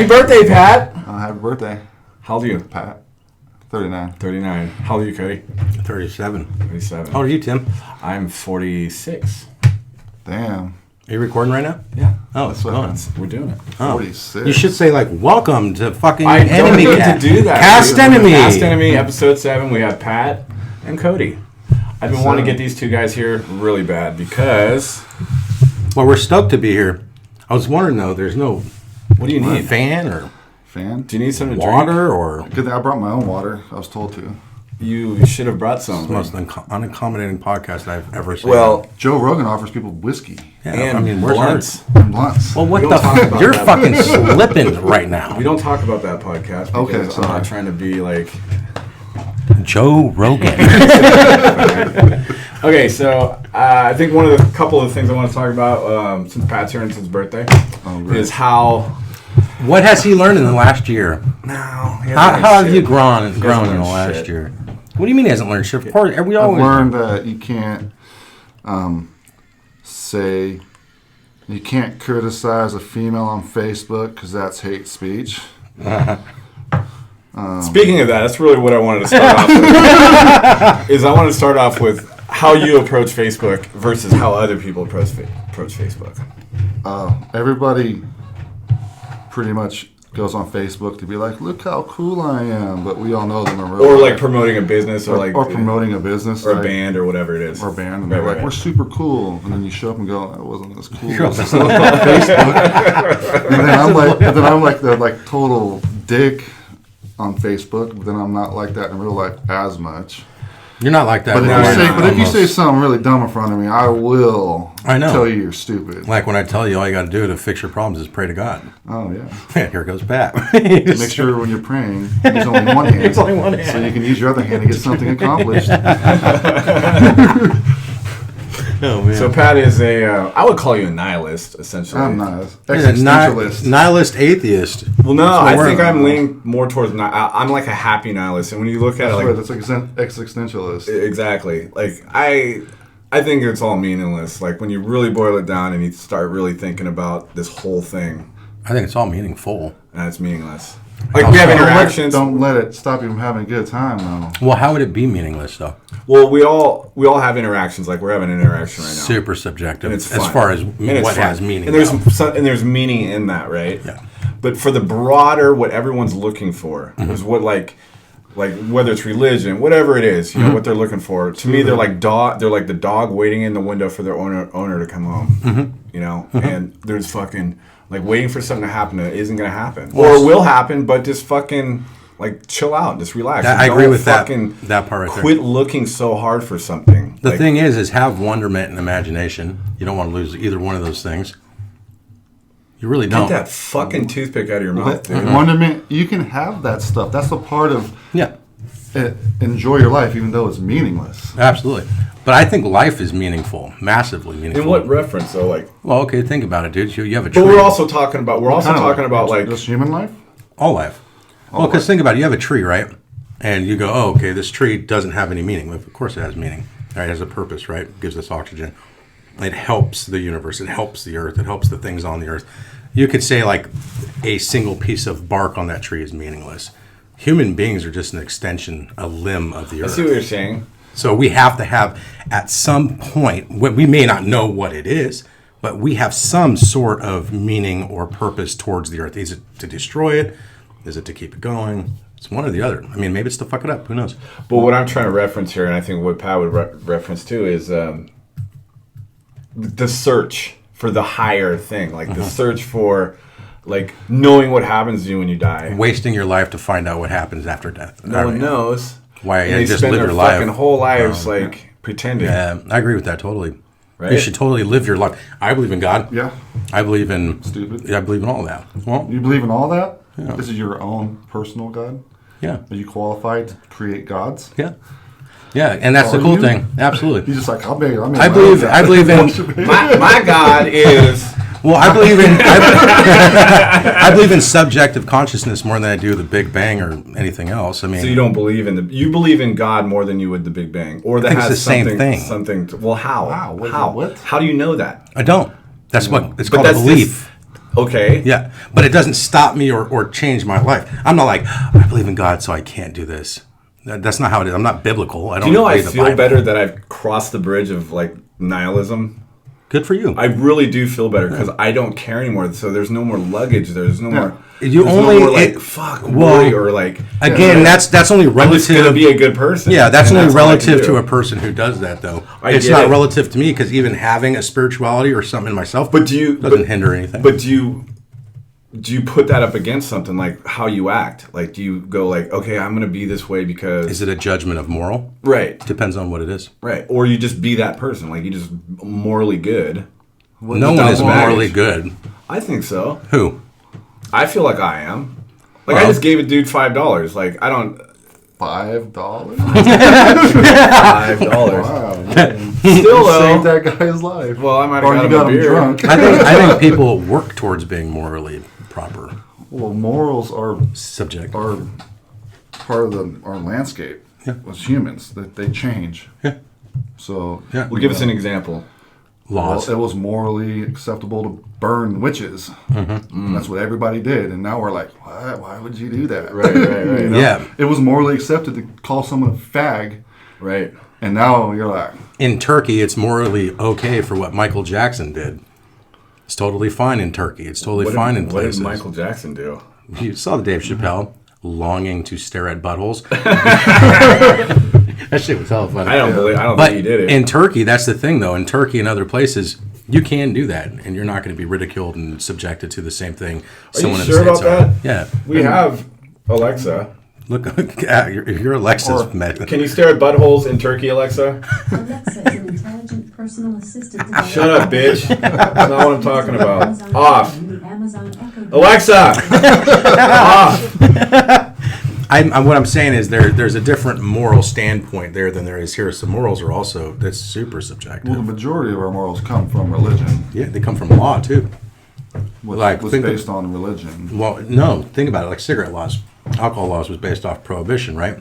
Happy birthday, Pat. Happy birthday. How old are you? Pat. 39. 39. How old are you, Cody? 37. 37. How old are you, Tim? I'm 46. Damn. Are you recording right now? Yeah. Oh, it's going. We're doing it. 46. You should say, like, welcome to fucking I don't Enemy need Cast. to do that. Cast Enemy. Cast Enemy, episode 7. We have Pat and Cody. I've been wanting to get these two guys here really bad because... Well, we're stoked to be here. I was wondering, though, there's no... What do you need? Fan or Fan? Do you need something to water drink? or... Good thing I brought my own water. I was told to. You should have brought some. It's the most unaccommodating podcast I've ever seen. Well... Joe Rogan offers people whiskey. Yeah, and I mean, where's blunts. ours? And blunts. Well, what We the don't talk about You're that. fucking slipping right now. We don't talk about that podcast because Okay, I'm sorry. not trying to be like... Joe Rogan. Okay, so I think one of the couple of things I want to talk about since Pat's here and since his birthday is how... What has he learned in the last year? No, How have you grown in the last shit. year? What do you mean he hasn't learned shit? Of course, we I've always learned that you can't you can't criticize a female on Facebook because that's hate speech. Speaking of that, that's really what I wanted to start off with. Is I want to start off with how you approach Facebook versus how other people approach Facebook. Everybody pretty much goes on Facebook to be like, look how cool I am, but we all know them in real Or life. like promoting a business or promoting a business or a like, band or whatever it is. or a band, and they're like, we're super cool, and then you show up and go, that wasn't as cool You're as it looked on Facebook. And then I'm like the total dick on Facebook, but then I'm not like that in real life as much. You're not like that. But if you say something really dumb in front of me, I will tell you you're stupid. Like when I tell you all you got to do to fix your problems is pray to God. Oh, yeah. Here goes Pat. Make sure when you're praying, use only one hand. It's only one hand. So you can use your other hand to get something accomplished. Oh, man. So Pat is I would call you a nihilist, essentially. I'm not. He's a Existentialist. nihilist atheist. Well, no, That's I what think we're- I'm leaning more towards, I'm like a happy nihilist. And when you look at it, like... That's existentialist. Exactly. Like, I think it's all meaningless. Like, when you really boil it down and you start really thinking about this whole thing, I think it's all meaningful. and it's meaningless. Like, we have interactions. Don't let it stop you from having a good time, though. Well, how would it be meaningless, though? Well, we all have interactions. Like, we're having an interaction right now. Super subjective. And it's as fun. far as And it's what fun. has meaning. And there's though. and there's meaning in that, right? Yeah. But for the broader, what everyone's looking for is what like whether it's religion, whatever it is, you know, what they're looking for. To me, they're like the dog waiting in the window for their owner to come home. You know, and there's fucking like waiting for something to happen that isn't gonna happen, or it will happen, but just fucking like chill out, just relax. I agree with that part right there. Quit looking so hard for something. The thing is have wonderment and imagination. You don't want to lose either one of those things. You really don't. Get that fucking toothpick out of your mouth, dude. Wonderment, you can have that stuff. That's the part of enjoy your life, even though it's meaningless. Absolutely. But I think life is meaningful, massively meaningful. In what reference, though? Like, well, okay, think about it, dude. You have a tree. but we're also talking about like just human life. All life. Well, because think about it. You have a tree, right? And you go, oh, okay, this tree doesn't have any meaning. Well, of course it has meaning. Right? It has a purpose, right? It gives us oxygen. It helps the universe. It helps the earth. It helps the things on the earth. You could say like a single piece of bark on that tree is meaningless. Human beings are just an extension, a limb of the earth. I see what you're saying. So we have to have, at some point, we may not know what it is, but we have some sort of meaning or purpose towards the earth. Is it to destroy it? Is it to keep it going? It's one or the other. I mean, maybe it's to fuck it up. Who knows? But what I'm trying to reference here, and I think what Pat would reference too, is the search for the higher thing. Like the search for, like, knowing what happens to you when you die. Wasting your life to find out what happens after death. No one knows. Why? And they just spend live their your life. fucking whole lives, pretending. Yeah, I agree with that totally. Right? You should totally live your life. I believe in God. Yeah. I believe in... Stupid. Yeah, I believe in all that. Well, You believe in all that? Yeah. This is your own personal God? yeah. Are you qualified to create gods? Yeah. Yeah, and that's the Are cool you? thing. Absolutely. He's just like, I believe in... My God is... Well, I believe in subjective consciousness more than I do the Big Bang or anything else. I mean, So you don't believe in you believe in God more than you would the Big Bang, or that I think it's has the same something, thing. Something. Well, how? Wow, How? what? How do you know that? I don't. That's what it's But called a that's belief. Okay. Yeah, but it doesn't stop me or change my life. I'm not like, I believe in God, so I can't do this. That's not how it is. I'm not biblical. I don't. Do you know I read the feel Bible. better that I've crossed the bridge of like nihilism? Good for you. I really do feel better because I don't care anymore. So there's no more luggage. There's no more. You there's only no more, like fuck worry or like again. That's only I'm just relative. gonna be a good person. Yeah, that's and only all I can relative do. to a person who does that, though. I It's get not it. relative to me because even having a spirituality or something in myself, But do you doesn't hinder anything. But do you put that up against something like how you act? Like, do you go like, okay, I'm gonna be this way because is it a judgment of moral? right, Depends on what it is. right, or you just be that person, like you just morally good. No one is Without morally baggage. good. I think so. Who? I feel like I am. Like Well- I just gave a dude $5. Like I don't $5? $5. Wow. Man. Still though. Saved that guy's life. Well, I might Or have you got got him a him beer. drunk. I think people work towards being morally proper. Well, morals are Subject. part of our landscape as humans. That they change. Yeah. So Yeah. Well, give us an example. Laws. Well, it was morally acceptable to burn witches. Mm-hmm. That's what everybody did, and now we're like, what? Why would you do that? Right. You know? Yeah. It was morally accepted to call someone a fag, Right. and now you're like, In Turkey, it's morally okay for what Michael Jackson did. It's totally fine in Turkey. It's totally fine in places. What did Michael Jackson do? You saw the Dave Chappelle longing to stare at buttholes. That shit was hella funny. I don't But think he did it. in Turkey, that's the thing, though. In Turkey and other places, you can do that, and you're not going to be ridiculed and subjected to the same thing. Are you sure about that? Yeah. We have Alexa. Look at your Alexa's Or, met. can you stare at buttholes in Turkey, Alexa? Alexa is an intelligent personal assistant. developed Shut up, bitch. That's not what I'm talking about. Amazon Off. and the Amazon Echo. Alexa! Off. What I'm saying is there's a different moral standpoint there than there is here. So morals are also that's super subjective. well, the majority of our morals come from religion. Yeah, they come from law too. Like, was think of- based on religion. Well, no, think about it. Like cigarette laws, alcohol laws was based off prohibition, right?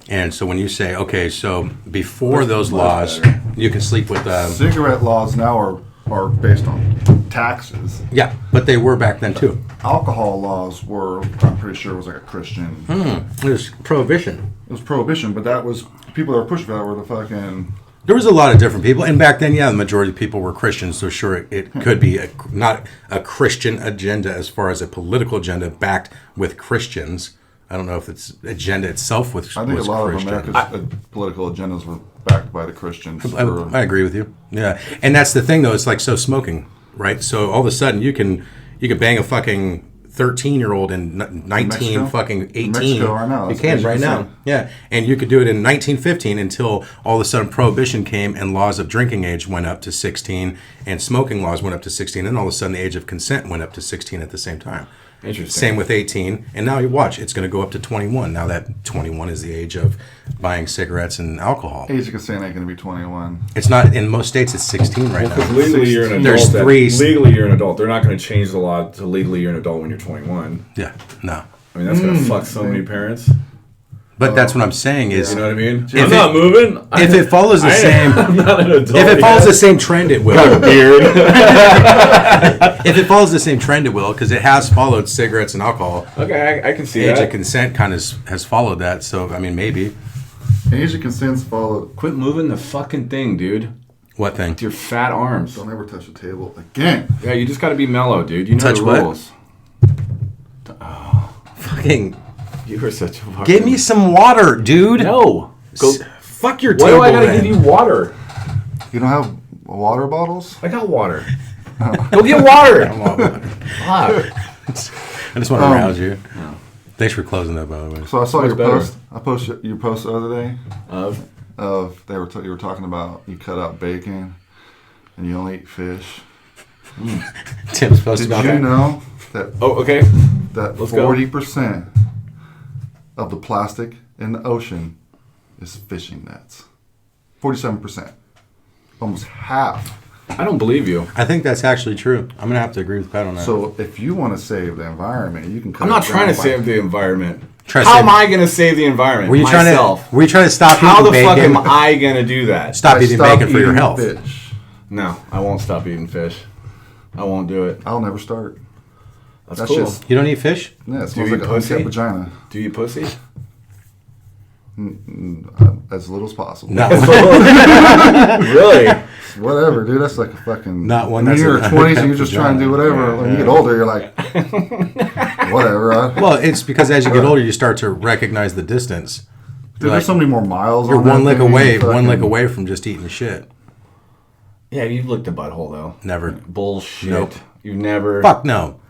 And so when you say, okay, so before those laws, you can sleep with Cigarette laws now are based on taxes. yeah, but they were back then too. Alcohol laws were, I'm pretty sure, it was like a Christian. It was prohibition. It was prohibition, but that was people that were pushing for that were the fucking. There was a lot of different people, and back then, yeah, the majority of people were Christians. So sure, it could be not a Christian agenda as far as a political agenda backed with Christians. I don't know if it's agenda itself was. I think a was lot Christian. of America's political agendas were backed by the Christians. I agree with you. Yeah, and that's the thing though. It's like so smoking, right? So all of a sudden you can bang a fucking 13-year-old in 19 Mexico? fucking 18. Mexico right now, You that's can what right you now. said. Yeah, and you could do it in 1915 until all of a sudden prohibition came and laws of drinking age went up to 16 and smoking laws went up to 16 and all of a sudden the age of consent went up to 16 at the same time. Interesting. Same with 18, and now you watch, it's going to go up to 21. Now that 21 is the age of buying cigarettes and alcohol. Age of consent ain't going to be 21. It's not in most states. It's 16 right Because now. legally you're an adult. There's three- Legally you're an adult. They're not going to change the law to legally you're an adult when you're 21. Yeah, no. I mean, that's going to fuck so many parents. But that's what I'm saying is, You know what I mean? If I'm not moving. if it follows the same, I'm not an adult. if it follows the same trend, it will. beard. If it follows the same trend, it will, because it has followed cigarettes and alcohol. Okay, I can see Age that. of consent kind of has followed that. So I mean, maybe. Age of consent's followed. Quit moving the fucking thing, dude. What thing? With your fat arms. Don't ever touch the table again. Yeah, you just got to be mellow, dude. You know Touch the what? rules. Fucking You are such a fucking... give me some water, dude. No. Go... Fuck your Why table. do I got to then. give you water? You don't have water bottles? I got water. Go get water. I want water. Fuck. I just want to rouse you. Thanks for closing that, by the way. So I saw Much your better. post. I posted your post the other day Of... of you were talking about you cut out bacon and you only eat fish. Tim's supposed Did to be you on that. know that Oh, okay. that Let's go. 40% of the plastic in the ocean is fishing nets? 47%, almost half. I don't believe you. I think that's actually true. I'm gonna have to agree with Pat on that. So if you want to save the environment, you can. Cut I'm not it trying to down by- save the environment. Try to How save- am I going to save the environment? were you Myself. trying to stop How eating the fuck bacon? am I going to do that? Stop by eating stop bacon for your eating health. Fish. No, I won't stop eating fish. I won't do it. I'll never start. That's cool. just You don't eat fish? yeah. It Do smells you like a pussy? unkept vagina. Do you eat pussy? As little as possible. No. Really? Whatever, dude. That's like a fucking. Not one When that's you're in a your 20s and you're just trying to do whatever. Yeah, When you get older, you're like, whatever. Well, it's because as you get older, you start to recognize the distance. Dude, there's so many more miles. You're on that one lick thing, away, fucking- one lick away from just eating shit. Yeah, you've looked a butthole though. Never. Bullshit. Nope. You've never. Fuck no.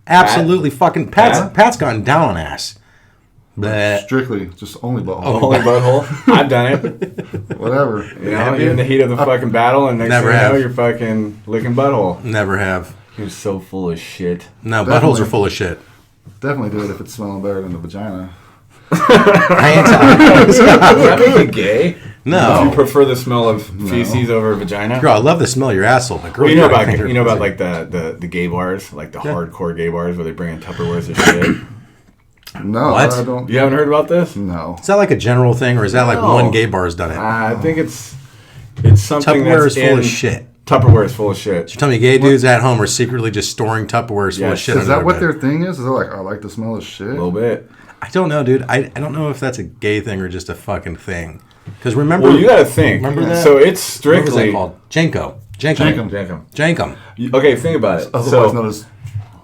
Absolutely fucking. Pat's Pat? gotten down on ass. Bleh. Strictly, just only butthole. Only butthole. I've done it. Whatever. You know, you're in the heat of the fucking battle, and next Never thing you know, have. you're fucking licking butthole. Never have. You're so full of shit. No, Definitely. buttholes are full of shit. Definitely do it if it's smelling better than the vagina. I ain't telling Does that make you gay? No. Do you prefer the smell of feces over vagina? Girl, I love the smell of your asshole, but girl, Well, you know gotta about clean you know your about pussy. like the gay bars, like the Yeah. hardcore gay bars where they bring in Tupperwares of shit. No, What? I don't. You haven't heard about this? No. Is that like a general thing, or is that like No. one gay bar has done it? I think it's something Tupperware that's is full in of shit. Tupperware is full of shit. You tell me gay dudes at home are secretly just storing Tupperwares full of Yes. shit. Is under that what their their thing is? Is it like, I like the smell of shit? A little bit. I don't know, dude. I don't know if that's a gay thing or just a fucking thing. Because remember, Well, you got to think. Remember that? So it's what was that strictly called? Janko. Jankum. Jankum. Jankum. Okay, think about it. Otherwise known as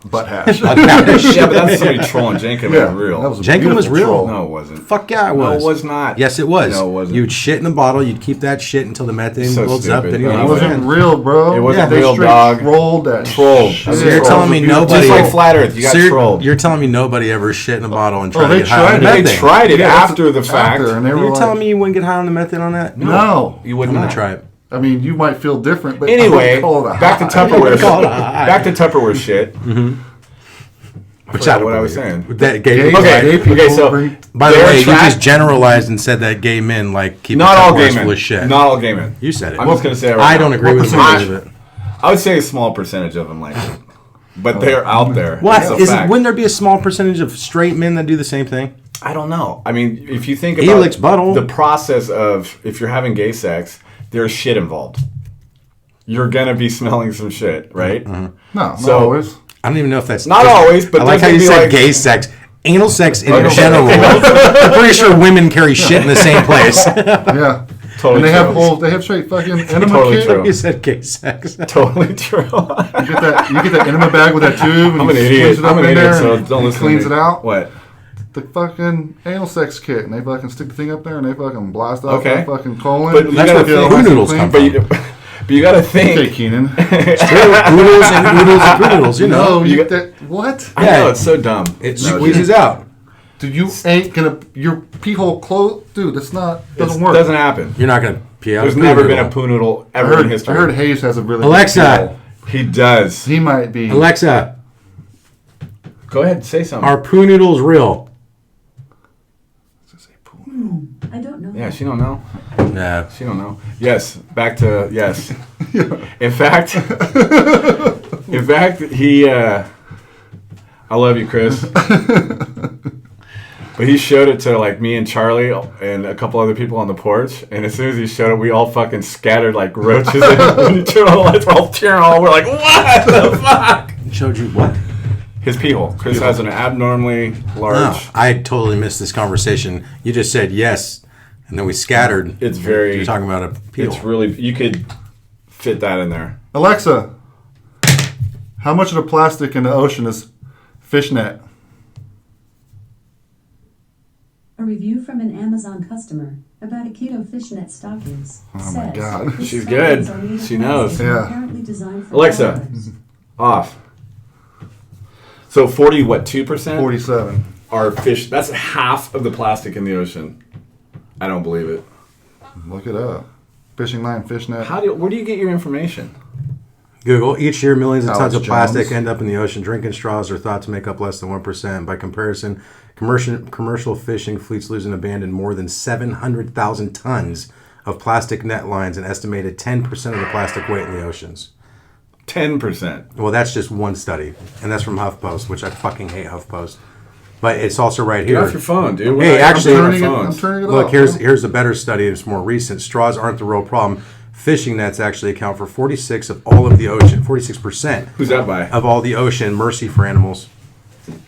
butt hash. Yeah, but that's somebody trolling. Jankum Yeah, is real. that was a Jankum was beautiful real. troll. No, it wasn't. Fuck yeah, it No, was. it was not. Yes, it was. No, it wasn't. You'd shit in a bottle. You'd keep that shit until the methane So builds up. stupid. Then you No, It it wasn't real, bro. It wasn't They real, straight dog. Trolled that. Trolled. shit. So you're telling me nobody- Just like Flat Earth, you got So trolled. you're telling me nobody ever shit in a bottle and tried Oh, they to get high tried on it. the They methane? tried it Yeah, that's after the fact. After, and they were You're like, telling me you wouldn't get high on the methane on that? No. You would I'm not. gonna try it. I mean, you might feel different, but I Anyway, wouldn't call it a back to high. Tupperware. Call it a high. Back to Tupperware shit. Which forgot what I was saying. That gay Gay- people. Okay, gay people okay, so bring- By the they're way, you attract- just generalized and said that gay men like keep not all gay Tupperwares men. full of shit. Not all gay men. You said it. I'm just gonna say it right I now. don't agree with What any of percentage? it. I would say a small percentage of them like it, but they're out there. What It's a is? fact. Wouldn't there be a small percentage of straight men that do the same thing? I don't know. I mean, if you think He about licks butthole. the process of if you're having gay sex, there's shit involved. You're gonna be smelling some shit, right? No, not So- always. I don't even know if that's Not always, but I like there's how you gonna be, said like- gay sex. Anal sex in Okay. general. I'm pretty sure women carry shit in the same place. Yeah. Totally And they have true. whole, they have straight fucking enema Totally kit. true. You said gay sex. Totally true. You get that enema bag with that tube, and I'm an you idiot. squeeze it up I'm an in idiot, there, so and don't he listen cleans to me. it out. What? The fucking anal sex kit, and they fucking stick the thing up there, and they fucking blast off Okay. that fucking colon. But you That's gotta where think- poo noodles come But from. but you gotta Okay, think. Keenan. Oodles and oodles and oodles, you know. No, you you got- that what? I know it's so dumb. It No, squeezes out. Dude, you ain't gonna your pee hole close, dude. That's not doesn't It work. doesn't happen. You're not gonna pee out. There's a poo never noodle. been a poo noodle I ever heard, in history. I heard Hayes has a really good Alexa. pee hole. He does. He might be. Alexa, Go ahead, say something. are poo noodles real? I don't know. Yeah, she don't know. Nah. She don't know. Yes, back to yes. In fact, he. I love you, Chris. But he showed it to like me and Charlie and a couple other people on the porch, and as soon as he showed it, we all fucking scattered like roaches. And when you turn on the lights, we're all tearing all. We're like, what the fuck? Showed you what? His pee hole. Chris has an abnormally large. Oh, I totally missed this conversation. You just said yes, and then we scattered. It's very. You're talking about a peel. It's really. You could fit that in there. Alexa, how much of the plastic in the ocean is fishnet? A review from an Amazon customer about a keto fishnet stockings Oh my says God. fish She's stockings good. are made of She knows. plastic and Yeah. apparently designed for Alexa. toddlers. Off. So 2%? 47. Are fish. That's half of the plastic in the ocean. I don't believe it. Look it up. Fishing line, fishnet. Where do you get your information? Google. Each year, millions of tons Alex of plastic Jones. end up in the ocean. Drinking straws are thought to make up less than 1%. By comparison, commercial fishing fleets lose and abandon more than 700,000 tons of plastic net lines, an estimated 10% of the plastic weight in the oceans. 10%. Well, that's just one study, and that's from HuffPost, which I fucking hate HuffPost. But it's also right Get here. off your phone, dude. We're Hey, not- actually- I'm I'm phones. turning it Look, off. here's a better study. It's more recent. Straws aren't the real problem. Fishing nets actually account for 46% of all of the ocean. 46% Who's that by? of all the ocean. Mercy for animals.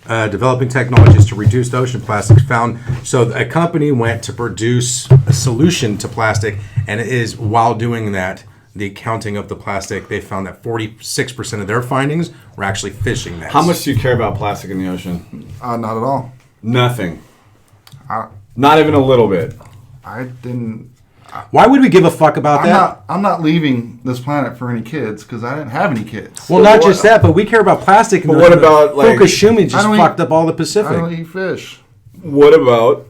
developing technologies to reduce ocean plastics found. So a company went to produce a solution to plastic, and it is while doing that, the counting of the plastic, they found that 46% of their findings were actually fishing nets. How much do you care about plastic in the ocean? Not at all. Nothing. I, Not even a little bit. I didn't. Why would we give a fuck about that? I'm not leaving this planet for any kids because I didn't have any kids. Well, not just that, but we care about plastic. But what about, like... Fukushima just I don't fucked up all the I Pacific. don't eat fish. What about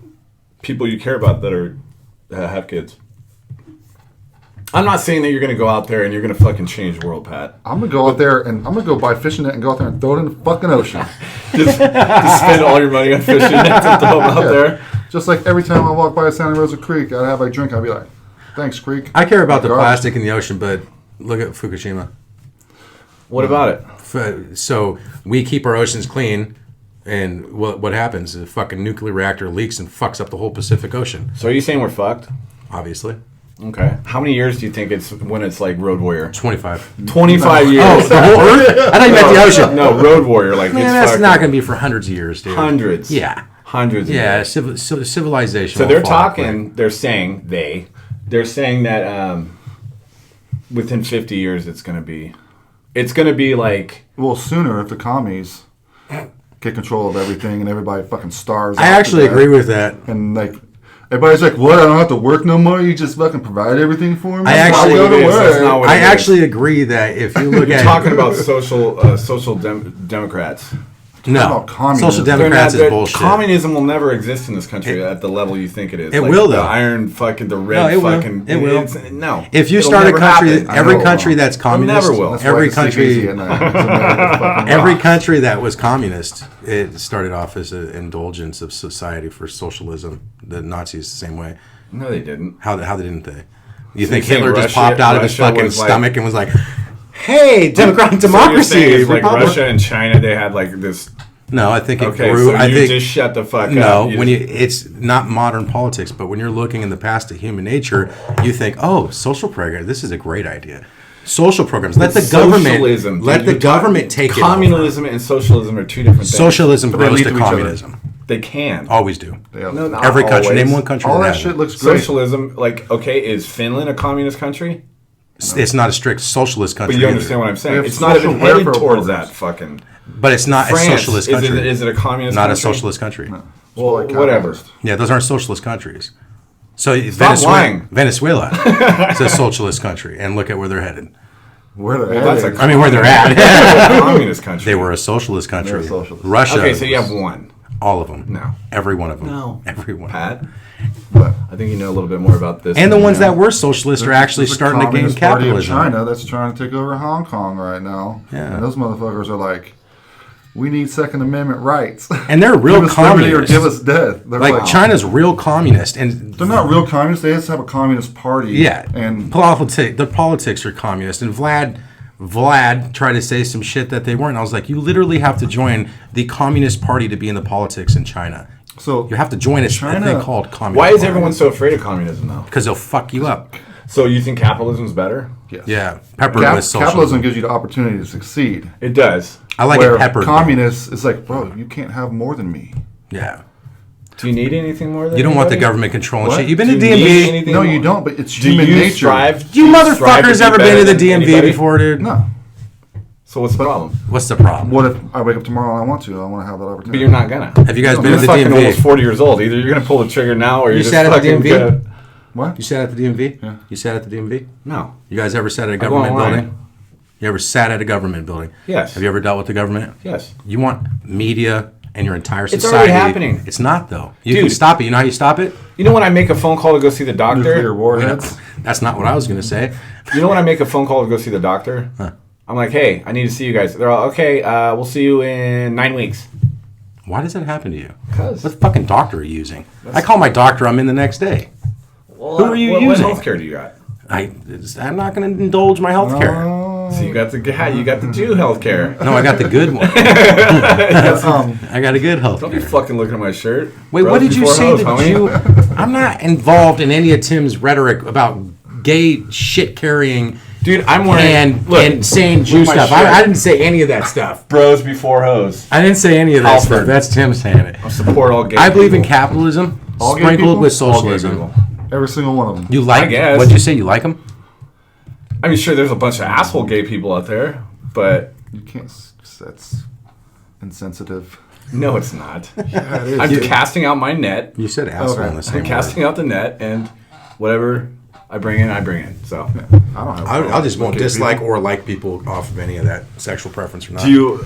people you care about that have kids? I'm not saying that you're going to go out there and you're going to fucking change the world, Pat. I'm gonna go out there and I'm gonna go buy fishing net and go out there and throw it in the fucking ocean. just spend all your money on fishing nets and throw them out there. Just like every time I walk by Santa Rosa Creek, I'd have a drink. I'd be like, "Thanks, Creek." I care about the Garbage. plastic in the ocean, but look at Fukushima. What about it? So we keep our oceans clean, and what happens? The fucking nuclear reactor leaks and fucks up the whole Pacific Ocean. So are you saying we're fucked? Obviously. Okay. How many years do you think it's when it's like Road Warrior? 25. 25 years. Oh, the whole Earth? I thought you meant the ocean. No, Road Warrior. Like, Man, it's that's fucking not going to be for hundreds of years, dude. hundreds. Yeah. Hundreds of Yeah, years. civilization. So will they're fall apart. talking, they're saying that within 50 years it's going to be like... Well, sooner if the commies get control of everything and everybody fucking starves. I out actually to agree death. with that. And like everybody's like, "What? I don't have to work no more. You just fucking provide everything for me." I actually- go to That's work. not what I it is. actually agree that if you look You're at talking about social democrats. no, about communism. social They're democrats is bullshit. Communism will never exist in this country at the level you think it is. It Like will, the though. iron fucking, the No, red it will. fucking... It will. No. If you It'll start a never country, happen. every know it country won't. that's communist, never will. That's why I every sleep easy country, at night. It's a fucking every rock. country that was communist, it started off as an indulgence of society for socialism. The Nazis the same way. No, they didn't. How didn't they? You So think you're saying Hitler just Russia- popped out of his Russia fucking was like- stomach and was like, "Hey, democratic So you're saying democracy, it's like republic." Russia and China, they had like this... No, I think it Okay, grew. so I you think just shut the fuck no. up. When it's not modern politics, but when you're looking in the past at human nature, you think, "Oh, social program. This is a great idea." Social programs. Let the Socialism, government. Let dude. the You're government take it over. Communism and socialism are two different things. Socialism But they grows lead to to each other. communism. They can. Always do. Yeah. No, not Every country. always. Name one country. All that hasn't. shit looks great. Socialism, like, okay, is Finland a communist country? It's not a strict socialist country. But you either. understand what I'm They saying. have It's not even social headed welfare towards programs. that fucking... But it's not France, a socialist country. Is it a communist Not country? a socialist country. Well, Like whatever. capitalist. Yeah, those aren't socialist countries. So lying. Venezuela is a socialist country, and look at where they're headed. Where the Well, that's heck? a I mean, where they're at. a communist country. They were a socialist country. They're a socialist. Russia. Okay, so you have one. all of them. No. Every one of them. No. Every one. Pat, But I think you know a little bit more about this. And the than ones I know. that were socialist are actually there's a starting to gain Communist Party of capitalism. China that's trying to take over Hong Kong right now. Yeah. And those motherfuckers are like, we need Second Amendment rights. And they're real give us liberty or communists. give us death. They're Like China's real communist, and They're not real communists. They just have a communist party. yeah, And the politics are communist. And Vlad tried to say some shit that they weren't. I was like, you literally have to join the Communist Party to be in the politics in China. so You have to join a China- thing called communism. Why is everyone so afraid of communism, though? Because they'll fuck you up. So you think capitalism's better? yes. Yeah, peppered with socialism. Capitalism gives you the opportunity to succeed. It does. I like where it peppered. communists is like, bro, you can't have more than me. Yeah. Do you need anything more than You don't want the anybody? government controlling What? shit. You've been Do to you need DMV. anything No, more? you don't. But it's Do human you nature. strive? You do strive motherfuckers be ever been better to the than DMV anybody? before, dude? No. So what's the problem? What's the problem? What if I wake up tomorrow and I want to? I want to have that opportunity. But you're not gonna. Have you guys been You're to the fucking almost DMV? 40 years old. Either you're gonna pull the trigger now, or you're You just sat at the fucking DMV? gonna- What? You sat at the DMV? Yeah. You sat at the DMV? No. You guys ever sat at a go government online. building? You ever sat at a government building? Yes. Have you ever dealt with the government? Yes. You want media and your entire It's society. already happening. It's not, though. You can Dude. stop it. You know how you stop it? You know when I make a phone call to go see the Nuclear doctor? warheads. That's not what I was going to say. You know when I make a phone call to go see the doctor? Huh. I'm like, hey, I need to see you guys. They're all, okay, we'll see you in 9 weeks. Why does that happen to you? 'Cause- What fucking doctor are you using? I call my doctor. I'm in the next day. Who are you using? What healthcare do you got? I'm not going to indulge my health care. So you got the Jew healthcare. No, I got the good one. Um, I got a good health Don't be care. fucking looking at my shirt. Wait, Bros what did you before say hoes, to homie. Jew? I'm not involved in any of Tim's rhetoric about gay shit carrying Dude, I'm wearing and saying Jew my stuff. shirt. I didn't say any of that stuff. Bros before hoes. I didn't say any of that Alfred. stuff. That's Tim saying it. I support all gay I believe in people. capitalism All gay sprinkled people? with All gay socialism. people. Every single one of them. You like? I guess. What'd you say? You like them? I mean, sure, there's a bunch of asshole gay people out there, but You can't. That's insensitive. no, it's not. Yeah, it is. I'm casting out my net. You said asshole Okay. in the same I'm word. casting out the net, and whatever I bring in, I bring in. So, I don't have. I just won't Okay, dislike people. or like people off of any of that sexual preference or not. do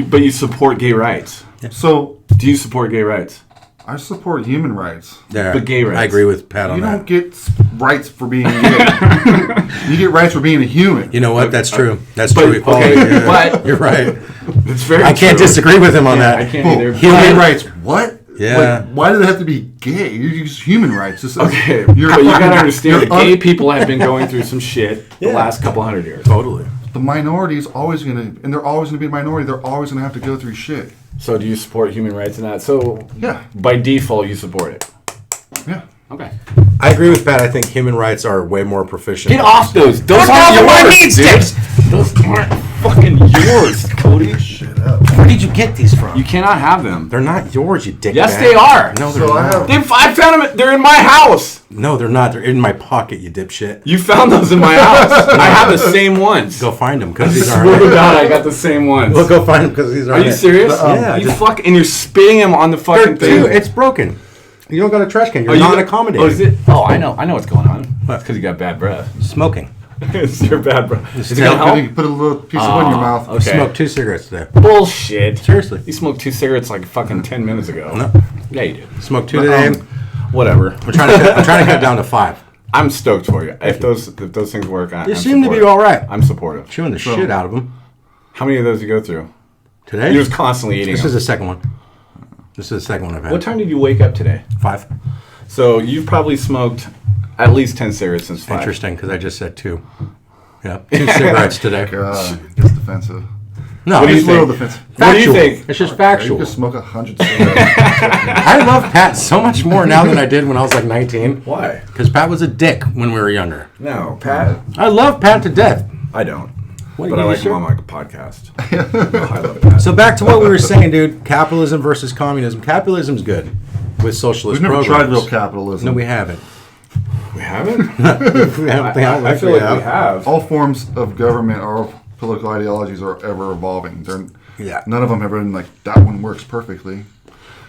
but you support gay rights? So Do you support gay rights? I support human rights. There, but gay rights. I agree with Pat on You that. don't get rights for being gay. You get rights for being a human. You know what? That's true. That's but- true equality. okay, Yeah. but- You're right. It's very. I can't true. disagree with him on Yeah, that. I can't Well, either. human rights. What? Yeah. Like, why do they have to be gay? You use human rights. Just, Okay, but you gotta understand that you're gay people have been going through some shit the last couple hundred years. Totally. The minority is always gonna, and they're always gonna be a minority. They're always gonna have to go through shit. So do you support human rights in that? So Yeah, by default, you support it. yeah. Okay. I agree with Pat. I think human rights are way more proficient. Get off those. Those off aren't of my yours, meat dude. sticks. Those aren't fucking yours, Cody. Shit up. Where did you get these from? You cannot have them. They're not yours, you dick. Yes, bag. they are. No, they're So I not. have. I found them. They're in my house. No, they're not. They're in my pocket, you dipshit. You found those in my house. I have the same ones. Go find them I because these swear to aren't. God, I got the same ones. Well, go find them because these Are aren't. you serious? Yeah, You just- fuck, and you're spitting them on the fucking thing. Dude, it's broken. You don't got a trash can. You're not accommodating. Oh, is it? Oh, I know what's going on. What? It's because you got bad breath. Smoking. It's your bad breath. Is it terrible. gonna You help? put a little piece of wood in your mouth. Okay. Smoked 2 cigarettes today. Bullshit. Seriously. You smoked 2 cigarettes like fucking 10 minutes ago. No. Yeah, you did. Smoked 2 today. Whatever. I'm trying to cut down to 5. I'm stoked for you. If those things work, You I'm seem to be supportive. all right. I'm supportive. Chewing the shit out of them How many of those you go through? today. You're just constantly eating This them. is the second one. This is the second one I've had. What time did you wake up today? 5. So you've probably smoked at least 10 cigarettes since 5. Interesting, because I just said 2. Yeah, 2 cigarettes today. God, it's defensive. No, What do you It's a little think? defensive. What do you factual. think? It's just You factual. could smoke 100 cigarettes. I love Pat so much more now than I did when I was like 19. Why? Because Pat was a dick when we were younger. No, Pat. I love Pat to death. I don't. What, But you I like sure? him on my podcast. No, I love Pat. So back to what we were saying, dude. Capitalism versus communism. Capitalism's good with socialist We've never programs. tried real capitalism. No, we haven't. we haven't? We haven't. I feel like we have. All forms of government or political ideologies are ever evolving. Yeah. None of them have been like, that one works perfectly.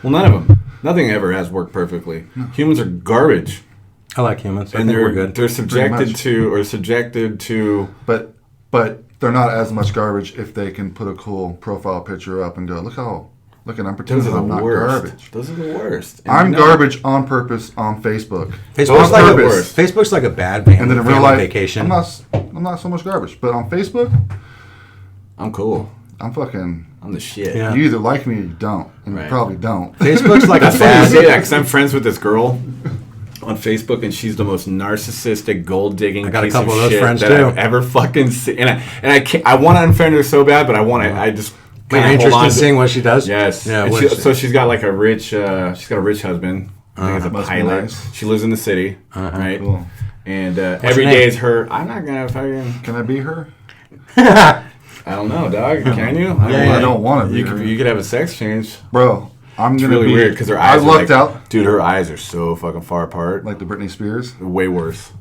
Well, none of them. Nothing ever has worked perfectly. Humans are garbage. I like humans. I And think we're good. they're subjected much. to But they're not as much garbage if they can put a cool profile picture up and go, look, I'm those pretending are the I'm not worst. garbage. Those are the worst. And I'm you know- garbage on purpose on Facebook. Facebook's On like, a, purpose. Facebook's like a bad man. And then in with real family life, vacation. I'm not so much garbage. But on Facebook, I'm cool. I'm fucking. I'm the shit. Yeah. You either like me or you don't, and Right. you probably don't. Facebook's like a That's funny you say bad. that because I'm friends with this girl on Facebook, and she's the most narcissistic, gold digging I got a piece couple of of those shit friends, that too. I've ever fucking seen. And I can't. I want to unfriend her so bad, but I just. You're kinda hold interested on in to- seeing what she does? Yes. Yeah. And what she- is it? so she's got like a rich. She's got a rich husband. I think he's a Must be pilot. nice. She lives in the city, right? Cool. And every her day name? is her. I'm not gonna fucking. Can I be her? I don't know, dog. Can you? I don't want to be You her. could. You could have a sex change. Bro, I'm It's gonna really be. weird because her I eyes. are lucked like, out dude. Her eyes are so fucking far apart. like the Britney Spears. Way worse.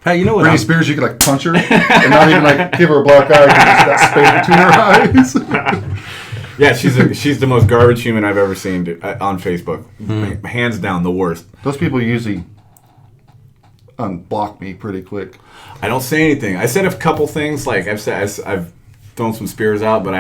Pat, you know what? Britney Spears, you could like punch her and not even like give her a black eye. Just that space between her eyes. Yeah, she's the most garbage human I've ever seen on Facebook. Hands down, the worst. Those people usually unblock me pretty quick. I don't say anything. I said a couple things like I've thrown some spears out, but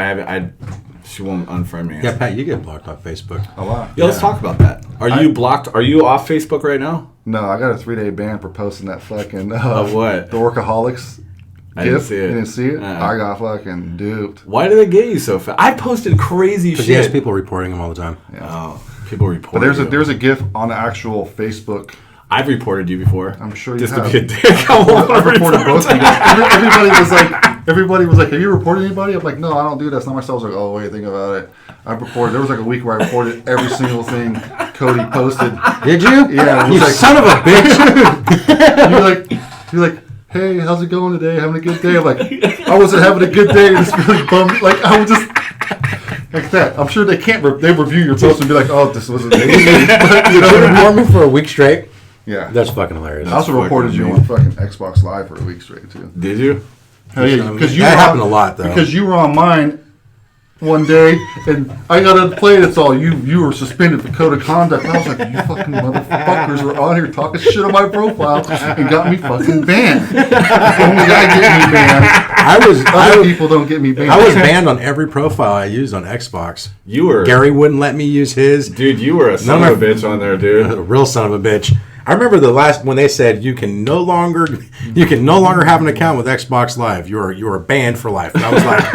she won't unfriend me. Yeah, Pat, you get blocked off Facebook. A lot. Yeah, let's talk about that. Are you blocked? Are you off Facebook right now? No, I got a 3-day ban for posting that fucking Of what? the Workaholics. I didn't GIF. see it. You didn't see it? Uh-uh. I got fucking duped. Why do they get you so fast? I posted crazy Because he shit. has people reporting him all the time. Oh, people report. But there's you. a GIF on the actual Facebook. I've reported you before. I'm sure you just have. to be a dick. I I reported both of you guys. Everybody was like, have you reported anybody? I'm like, no, I don't do that. It's not myself. I was like, oh, wait, think about it. I reported. There was like a week where I reported every single thing Cody posted. Did you? Yeah, it was You like- son of a bitch. You're like, hey, how's it going today? Having a good day? I'm like, I wasn't having a good day. It's really bummed. Like, I was just like that. I'm sure they can't. They review your post and be like, oh, this was amazing. But, You report me for a week straight? Yeah. That's fucking hilarious. I also reported you on fucking Xbox Live for a week straight too. Did you? Hell yeah, because you That were happened on- a lot, though. Because you were on mine one day, and I got to play it. It's all you were suspended for code of conduct. And I was like, you fucking motherfuckers were on here talking shit on my profile and got me fucking banned. Only I get me banned. Other people don't get me banned. I was banned on every profile I used on Xbox. You were. Gary wouldn't let me use his. Dude, you were a son of a bitch on there, dude. A real son of a bitch. I remember the last when they said you can no longer have an account with Xbox Live. You are banned for life. And I was like,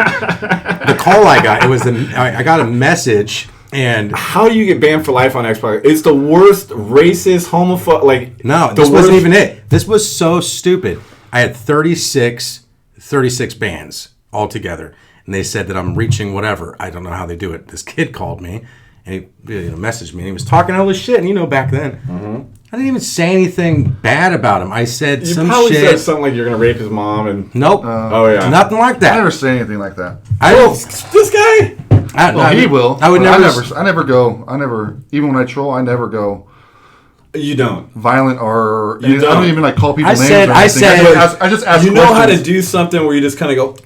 the call I got, I got a message, and How do you get banned for life on Xbox? It's the worst racist, homophobic. Like, no, this wasn't even it. This was so stupid. I had 36 bans altogether, and they said that I'm reaching whatever. I don't know how they do it. This kid called me, and he messaged me, and he was talking all this shit, and back then. I didn't even say anything bad about him. I said You some probably shit. said something like you're gonna rape his mom and. Nope. Oh yeah. Nothing like I that. never say anything like that. I don't. This guy. Well, he will. I would but never. I never go. Even when I troll, I never go You don't. violent or. You I don't. don't even like call people I names. said- or I anything. said- I just ask. You know how to questions. do something where you just kind of go.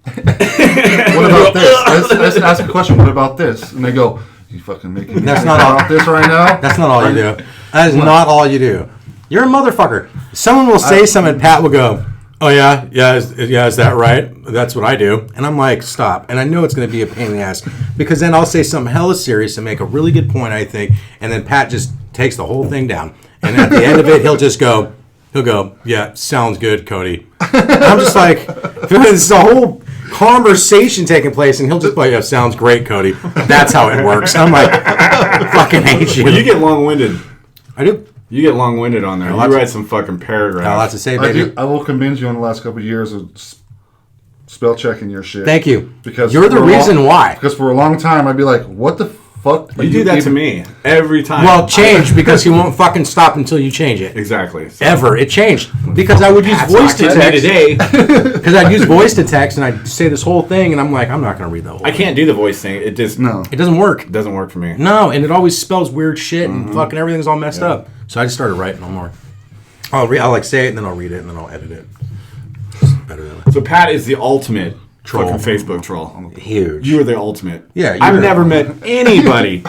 What about this? I just ask a question. What about this? And they go, "You fucking making me That's think not all- about this right now." That's not all you do. That is not all you do. You're a motherfucker. Someone will say something, Pat will go, "Oh yeah, is that right? That's what I do." And I'm like, "Stop." And I know it's going to be a pain in the ass because then I'll say something hella serious and make a really good point, I think, and then Pat just takes the whole thing down. And at the end of it, he'll go, "Yeah, sounds good, Cody." I'm just like, there's a whole conversation taking place, and he'll just be like, "Yeah, sounds great, Cody." That's how it works. I'm like, fucking hate you. Well, you get long-winded. I do. You get long-winded on there. You lots write some fucking paragraphs. Got a lot to say, I baby. do. I will convince you in the last couple of years of spell checking your shit. Thank you. Because You're the for a long- reason why. Because for a long time, I'd be like, "What the fuck?" are You do that to even-" me every time. Well, change because he won't fucking stop until you change it. Exactly. So, Ever. It changed. Because I would use voice to talking me text. today. Because I'd use voice to text and I'd say this whole thing and I'm like, I'm not going to read the whole I thing. can't do the voice thing. It just No. It doesn't work. doesn't work for me. No, and it always spells weird shit and fucking everything's all messed up. So I just started writing no more. I'll like say it and then I'll read it and then I'll edit it. It's better than So Pat is the ultimate Troll. fucking Facebook troll. huge. You are the ultimate. Yeah, I've you're- never met anybody.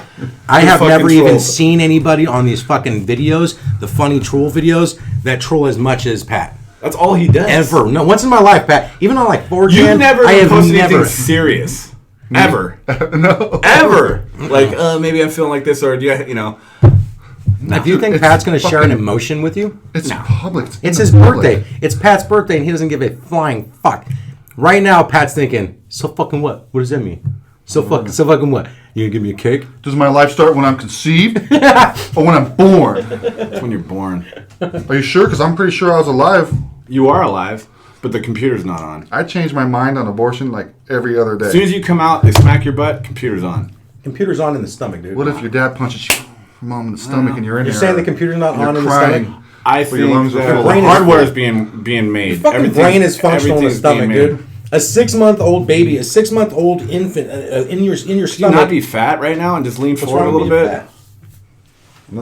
I have fucking never even trolls. seen anybody on these fucking videos, the funny troll videos, that troll as much as Pat. That's all he does. Ever. No, once in my life, Pat. Even on like 4chan, You've never I have posted never. anything serious. Ever. No. Ever. Like, maybe I'm feeling like this or, yeah, you know. If you think It's Pat's going to share an fucking- emotion with you, It's public. it's in his the public. birthday. It's Pat's birthday, and he doesn't give a flying fuck. Right now, Pat's thinking, so fucking what? What does that mean? So fucking what? You gonna give me a cake? Does my life start when I'm conceived or when I'm born? That's when you're born. Are you sure? Because I'm pretty sure I was alive. You are alive, but the computer's not on. I change my mind on abortion like every other day. As soon as you come out, they smack your butt, computer's on. Computer's on in the stomach, dude. What if your dad punches you, mom in the stomach, and you're in You're there? saying the computer's not you're on in the crying. stomach? I Well, your think lungs are that full. the Brain is hardware full. is being made. Your fucking Everything's- brain is functional in the everything's stomach, being made. dude. A 6-month-old baby, a 6-month-old infant in your Can you stomach. not be fat right now and just lean What's forward a wrong little with being bit? fat?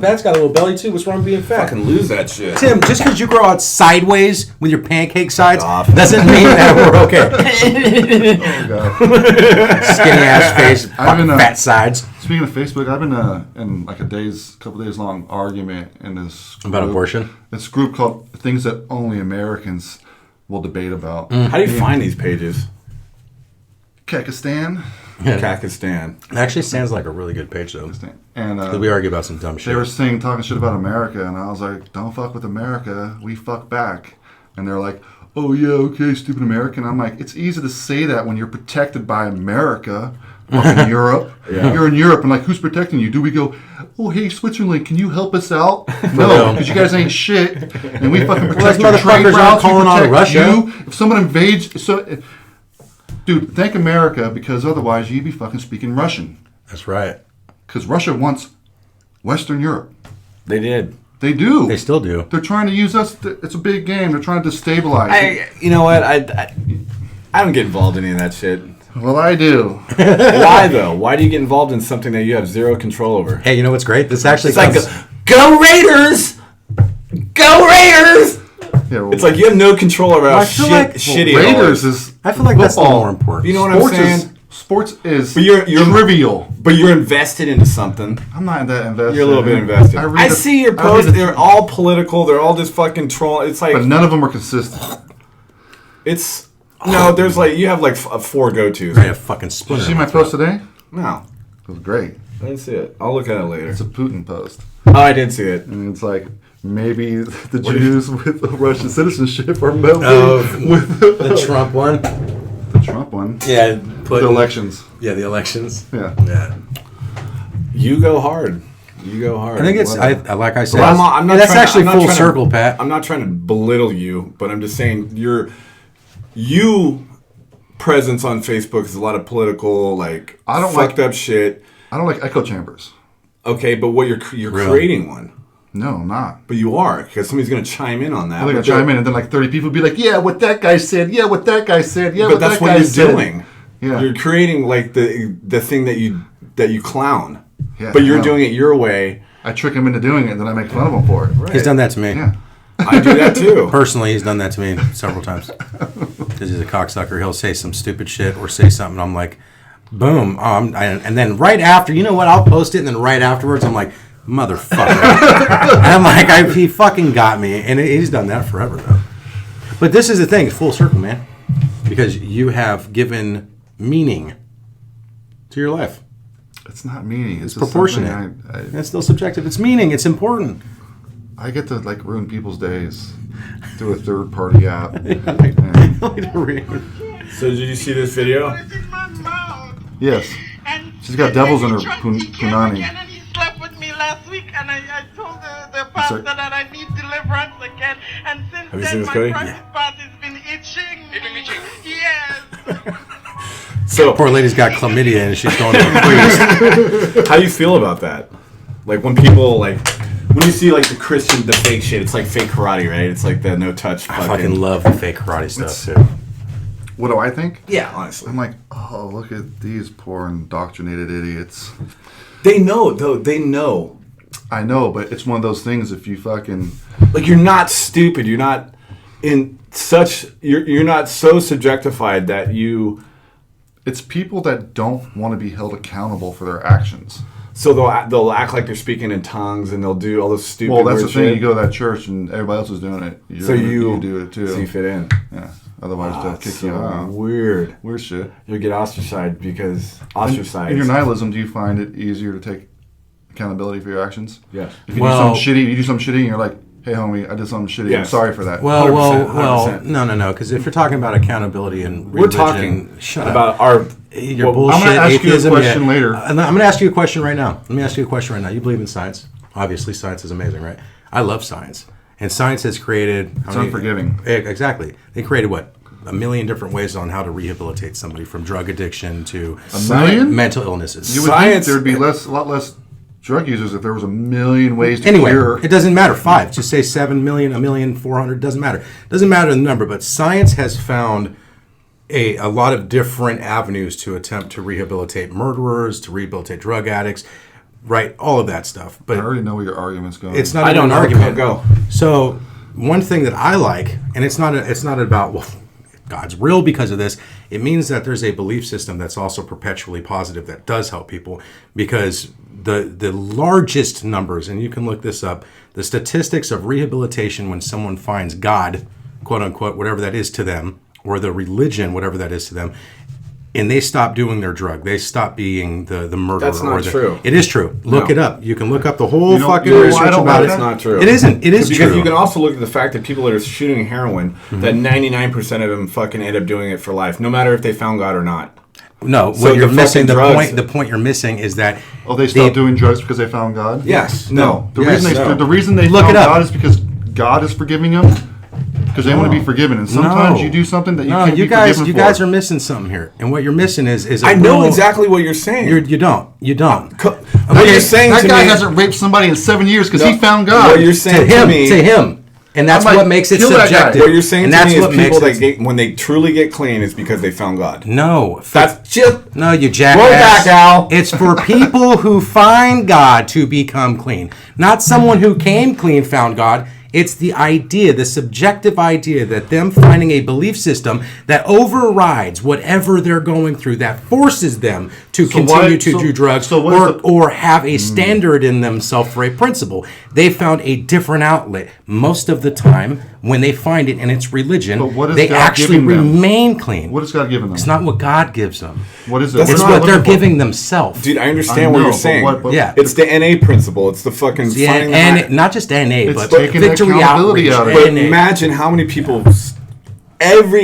Pat's got a little belly too. What's wrong with being fat? Fucking lose that shit. Tim, just because you grow out sideways with your pancake sides off. doesn't mean that we're okay. Oh, God. Skinny ass face, I've been, fucking fat sides. Speaking of Facebook, I've been in like a couple days long argument in this About group. abortion? This group called Things That Only Americans Will Debate About. How do you find these pages? Kekistan. Kakistan. It actually sounds like a really good page though. And We argue about some dumb they were shit. talking shit about America, and I was like, "Don't fuck with America. We fuck back." And they're like, "Oh yeah, okay, stupid American." I'm like, "It's easy to say that when you're protected by America." In Europe, you're in Europe, and like, who's protecting you? Do we go, "Oh hey, Switzerland, can you help us out?" No, because you guys ain't shit, and we fucking protect those your trade motherfuckers aren't routes. We calling on protect Russia. you. If someone invades, dude, thank America, because otherwise you'd be fucking speaking Russian. That's right. Because Russia wants Western Europe. They did. They do. They still do. They're trying to use us. It's a big game. They're trying to destabilize. You know what? I don't get involved in any of that shit. Well, I do. Why though? Why do you get involved in something that you have zero control over? Hey, you know what's great? This actually It's like, go Raiders! Go Raiders! Yeah, well, It's like you have no control over how I feel like- shitty Raiders it is. I feel like that's the football. more important. You know what I'm saying? Sports is But you're trivial. But you're invested into something. I'm not that invested. You're a little bit invested. I see your posts. They're all political. They're all just fucking troll. It's like But none of them are consistent. it's no. There's like you have like 4 go-tos. I have fucking Did splinter. you see my post today? No, It was great. I didn't see it. I'll look at it later. It's a Putin post. Oh, I did see it. And it's like, maybe the Jews with Russian citizenship are melding Oh, with the Trump one. the Trump one. Yeah, The elections. Yeah, the elections. Yeah. Yeah. You go hard. You go hard. I think it's like I said. Well, I'm not that's trying to- actually I'm not full trying to- circle, Pat. I'm not trying to belittle you, but I'm just saying you presence on Facebook is a lot of political, like I don't fucked like- up shit. I don't like echo chambers. Okay, but what you're Really? creating one, No, I'm not. but you are because somebody's gonna chime in on that. I'm going but to chime in and then like 30 people be like, yeah, what that guy said. Yeah, what that guy said. Yeah, But what that's that what guy you're said. doing. Yeah. You're creating like the thing that you clown, Yeah, but you're no. doing it your way. I trick him into doing it and then I make fun of him for it. He's done that to me. Yeah. I do that too. Personally, he's done that to me several times. Because he's a cocksucker. He'll say some stupid shit or say something. I'm like, boom. And then right after, you know what? I'll post it. And then right afterwards, I'm like, motherfucker. And I'm like, he fucking got me. And he's done that forever, though. But this is the thing. It's full circle, man. Because you have given meaning to your life. It's not meaning. It's just Proportionate. something It's still subjective. It's meaning. It's important. I get to like ruin people's days through a third party app. So did you see this video? Yes. And She's got devils in her he came punani. again and he slept with me last week, and I told the pastor Sorry. that I need deliverance again. And since Have you seen then, this, my Cody? private part has been itching. Yes. So Poor lady's got chlamydia and she's going to the priest. how do you feel about that? Like when people like when you see like the Christian, the fake shit. It's like fake karate, right? It's like the no touch. I fucking love the fake karate stuff, too. What do I think? Yeah, honestly, I'm like, oh, look at these poor indoctrinated idiots. they know though. They know. I know, but it's one of those things if you fucking... Like you're not stupid. You're not in such. You're not so subjectified that you. It's people that don't want to be held accountable for their actions. So they'll act like they're speaking in tongues and they'll do all this stupid. Well, that's the weird thing. shit. You go to that church and everybody else is doing it. So you do it too. So you fit in. Yeah. Otherwise, they'll That's kick so you out. weird. Weird shit. You'll get ostracized because ostracized. In your nihilism, do you find it easier to take accountability for your actions? Yes. If you Well- do something shitty, and you're like, "Hey, homie, I did something shitty. I'm Yes. sorry for that." Well, 100%. no. Because if you're talking about accountability and We're religion, talking shut about up. our. Your well, bullshit. I'm gonna ask you a atheism, question later. I'm going to ask you a question right now. Let me ask you a question right now. You believe in science? Obviously, science is amazing, right? I love science, and science has created. It's unforgiving. Exactly. They created what? A million different ways on how to rehabilitate somebody from drug addiction to A million? mental illnesses. You would Science- think there'd be a lot less drug users if there was a million ways to Anyway, cure. it doesn't matter. 5. Just say 7 million, 1,400,000. Doesn't matter. Doesn't matter the number. But science has found a lot of different avenues to attempt to rehabilitate murderers, to rehabilitate drug addicts, right? All of that stuff. I But already know where your argument's going. it's not I even don't an know. argument. Go. So one thing that I like, and it's not about well, God's real because of this. It means that there's a belief system that's also perpetually positive that does help people because the largest numbers, and you can look this up, the statistics of rehabilitation when someone finds God, quote unquote, whatever that is to them, or the religion, whatever that is to them, and they stop doing their drug. They stop being the murderer. That's not or the, true. It is true. Look No. it up. You can look up the whole fucking you know why I research don't about like it. That's not true. It isn't. It is Because true. you can also look at the fact that people that are shooting heroin, that 99% of them fucking end up doing it for life, no matter if they found God or not. No, So what you're the missing, fucking the drugs- point you're missing is that Oh, they stopped doing drugs because they found God? Yes. No. The Yes, reason no. the reason they Look found it up. God is because God is forgiving them. Because they want to be forgiven, and sometimes No. you do something that you No, can't you be guys, forgiven you for. guys are missing something here, and what you're missing is I know real- exactly what you're saying. You don't. What you're saying that to guy me, hasn't raped somebody in 7 years because No, he found God. What you're saying To him. And that's I'm like, what makes it kill that guy. subjective. what you're saying and to that's me is what people makes that when they truly get clean is because they found God. No. That's just No, you jackass. Roll back, Al. It's for people who find God to become clean. Not someone who came clean found God. It's the idea, the subjective idea that them finding a belief system that overrides whatever they're going through, that forces them to continue to do drugs or have a standard in themselves for a principle. They found a different outlet. Most of the time, when they find it in its religion, they God actually giving them? remain clean. What is God giving them? It's not what God gives them. What is it? It's what they're giving themselves. Dude, I understand what you're saying. Yeah. It's the NA principle. It's the fucking finding the and high- not just NA, It's but taking victory accountability outreach. out of it. But NA. imagine how many people,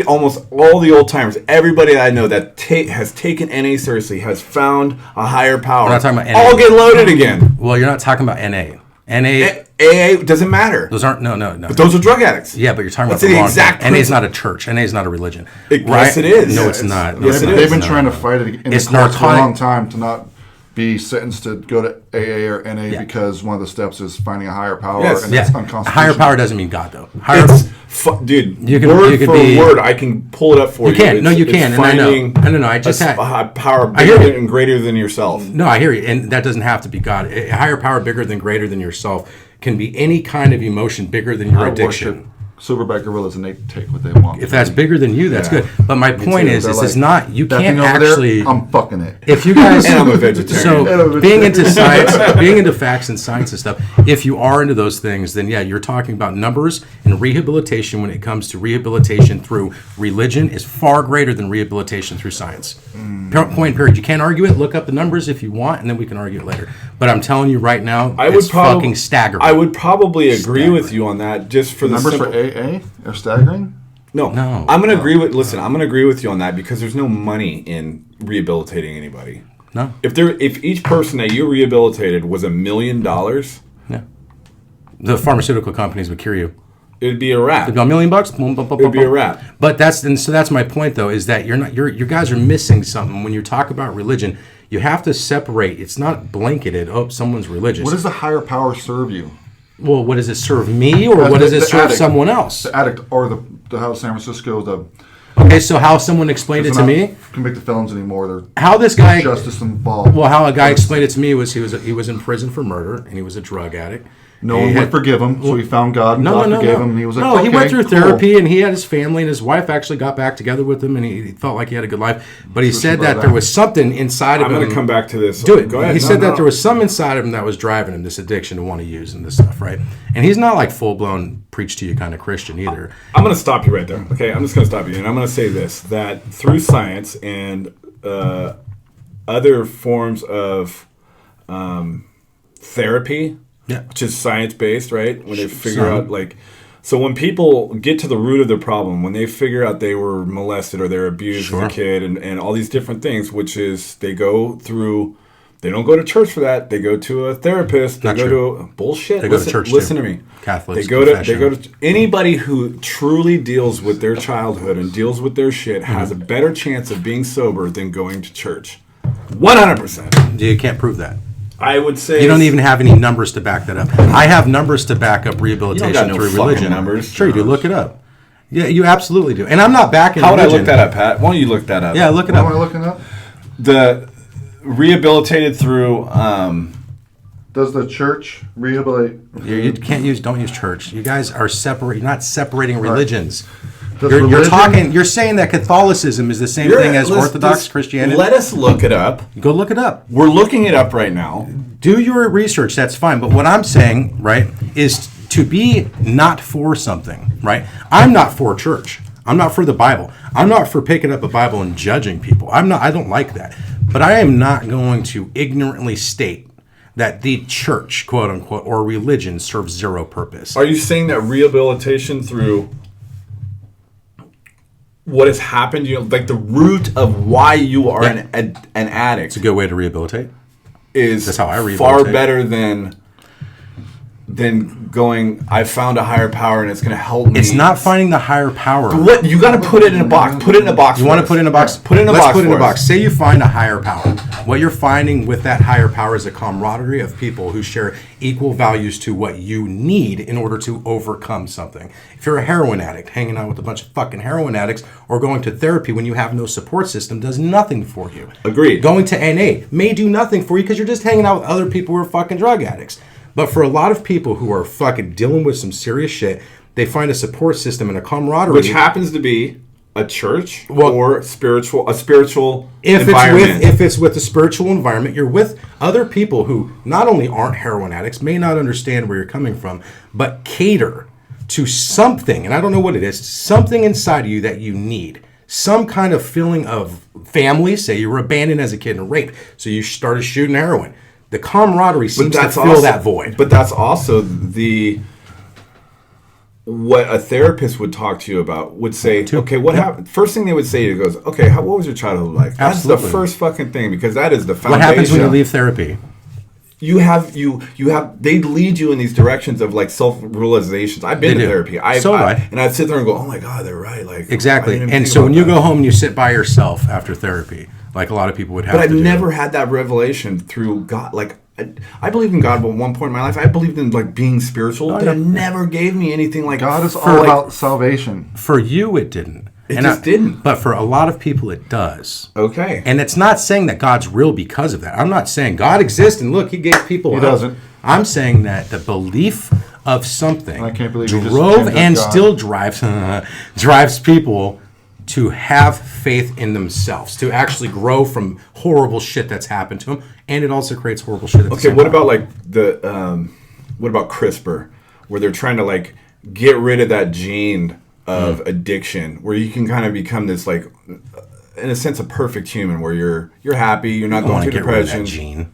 almost all the old timers, everybody that I know that has taken NA seriously, has found a higher power. We're not talking about NA. All get loaded again. Well, you're not talking about NA. NA. AA doesn't matter. Those aren't. No. But those are drug addicts. Yeah, but you're talking about That's the the wrong exact thing. NA is principle. not a church. NA is not a religion. Yes, it is. No, Yeah, it's not. yes, it is. They've been No. trying to fight it in It's the courts for a narcotic- long time to not be sentenced to go to AA or NA Yeah. because one of the steps is finding a higher power, Yes. and Yeah, that's unconstitutional. higher power doesn't mean God, though. Higher. It's dude, You can- word you can for be- word, I can pull it up for you. You can. No, you It's can, and I know. finding No, I just a had- high power I hear bigger you. and greater than yourself. No, I hear you, and that doesn't have to be God. A higher power, bigger than, greater than yourself, can be any kind of emotion bigger than your I addiction. worship silverback gorillas, and they take what they want. If that's bigger than you, that's Yeah. good. But my point too. is, They're this is like, not. You that can't thing over actually. there, I'm fucking it. If you guys, And I'm a vegetarian. So being into science, being into facts and science and stuff, if you are into those things, then yeah, you're talking about numbers and rehabilitation. When it comes to rehabilitation through religion, is far greater than rehabilitation through science. Point period. You can't argue it. Look up the numbers if you want, and then we can argue it later. But I'm telling you right now, it's fucking staggering. I would probably agree with you on that, just for the Numbers simple, for AA are staggering. No, No. I'm gonna agree with. Listen, I'm gonna agree with you on that because there's no money in rehabilitating anybody. No. If each person that you rehabilitated was $1 million, Yeah. The pharmaceutical companies would cure you. it'd be a wrap. $1 million bucks. Boom, boom, boom, It'd be boom. a wrap. But that's my point though, is that you guys are missing something when you talk about religion. You have to separate. It's not blanketed. Oh, someone's religious. What does the higher power serve you? Well, what does it serve me, or As what does the it serve addict. someone else? The addict, or the how San Francisco, the Okay, so how someone explained it they're to not me, convicted felons anymore. They're how this guy, justice involved. well, how a guy explained it to me was he was in prison for murder and he was a drug addict. No And one he would had- forgive him, so he found God, and No, God no, forgave no. him, and he was like, no, he went "Okay, through cool." therapy, and he had his family, and his wife actually got back together with him, and he felt like he had a good life. But he So she said brought that that. there was something inside of I'm him. gonna come back to this. Do it. Go ahead. He No, said no. that there was some inside of him that was driving him, this addiction to want to use and this stuff, right? And he's not like full blown preach to you kind of Christian either. I'm going to stop you right there. Okay, I'm just going to stop you, and I'm going to say this: that through science and other forms of therapy, Yeah. which is science based, right? When they figure Some. out so when people get to the root of the problem, when they figure out they were molested or they were abused as a kid, and all these different things, which is they go through. They don't go to church for that. They go to a therapist. They Not go true. to bullshit. They go to church, Listen too. to me. Catholics, They go to confession. anybody who truly deals with their childhood and deals with their shit has a better chance of being sober than going to church. 100%. You can't prove that. I would say You don't even have any numbers to back that up. I have numbers to back up rehabilitation got no through fucking religion. numbers. Sure, you do. Look it up. Yeah, you absolutely do. And I'm not backing How would I religion. look that up, Pat? Why don't you look that up? Yeah, look it What am I up. looking up? The rehabilitated through Does the church rehabilitate? You can't don't use church. You guys are separate. You're not separating religions. Does You're religion- talking. You're saying that Catholicism is the same thing as Orthodox Christianity. Let us look it up. Go look it up. We're looking it up right now. Do your research. That's fine. But what I'm saying, right, is to be not for something, right? I'm not for church. I'm not for the Bible. I'm not for picking up a Bible and judging people. I don't like that. But I am not going to ignorantly state that the church, quote unquote, or religion serves zero purpose. Are you saying that rehabilitation through what has happened, like the root of why you are Yeah. an addict It's a good way to rehabilitate. is That's how I far rehabilitate. better than than going, I found a higher power and it's going to help me. It's not finding the higher power. What you got to put it in a box. Put it in a box. You want to put it in a box? Put it in a Let's box. put it in a for us. box. Say you find a higher power. What you're finding with that higher power is a camaraderie of people who share equal values to what you need in order to overcome something. If you're a heroin addict, hanging out with a bunch of fucking heroin addicts or going to therapy when you have no support system does nothing for you. Agreed. Going to NA may do nothing for you because you're just hanging out with other people who are fucking drug addicts. But for a lot of people who are fucking dealing with some serious shit, they find a support system and a camaraderie. Which happens to be a church or a spiritual environment. If it's with a spiritual environment, you're with other people who not only aren't heroin addicts, may not understand where you're coming from, but cater to something, and I don't know what it is, something inside of you that you need. Some kind of feeling of family. Say you were abandoned as a kid and raped, so you started shooting heroin. The camaraderie seems to fill that void. But that's also what a therapist would talk to you about. Would say, okay, what happened? First thing they would say to you goes, okay, what was your childhood like? That's the first fucking thing, because that is the foundation. What happens when you leave therapy? You have they lead you in these directions of like self-realizations. I've been to therapy. And I'd sit there and go, oh my God, they're right. Like exactly. And so when you go home and you sit by yourself after therapy, like a lot of people would have But to I've do. never had that revelation through God. Like I believed in God, but at one point in my life, I believed in like being spiritual, but it never gave me anything like God is all about salvation. For you, it didn't. It just didn't. But for a lot of people, it does. Okay. And it's not saying that God's real because of that. I'm not saying God exists and look, he gave people He help. doesn't. I'm saying that the belief of something I can't believe you just drove pretended and God. still drives people to have faith in themselves, to actually grow from horrible shit that's happened to them, and it also creates horrible shit at the Okay, same what time. about like what about CRISPR, where they're trying to like get rid of that gene of addiction, where you can kind of become this like, in a sense, a perfect human, where you're happy, you're not going through depression. Gene.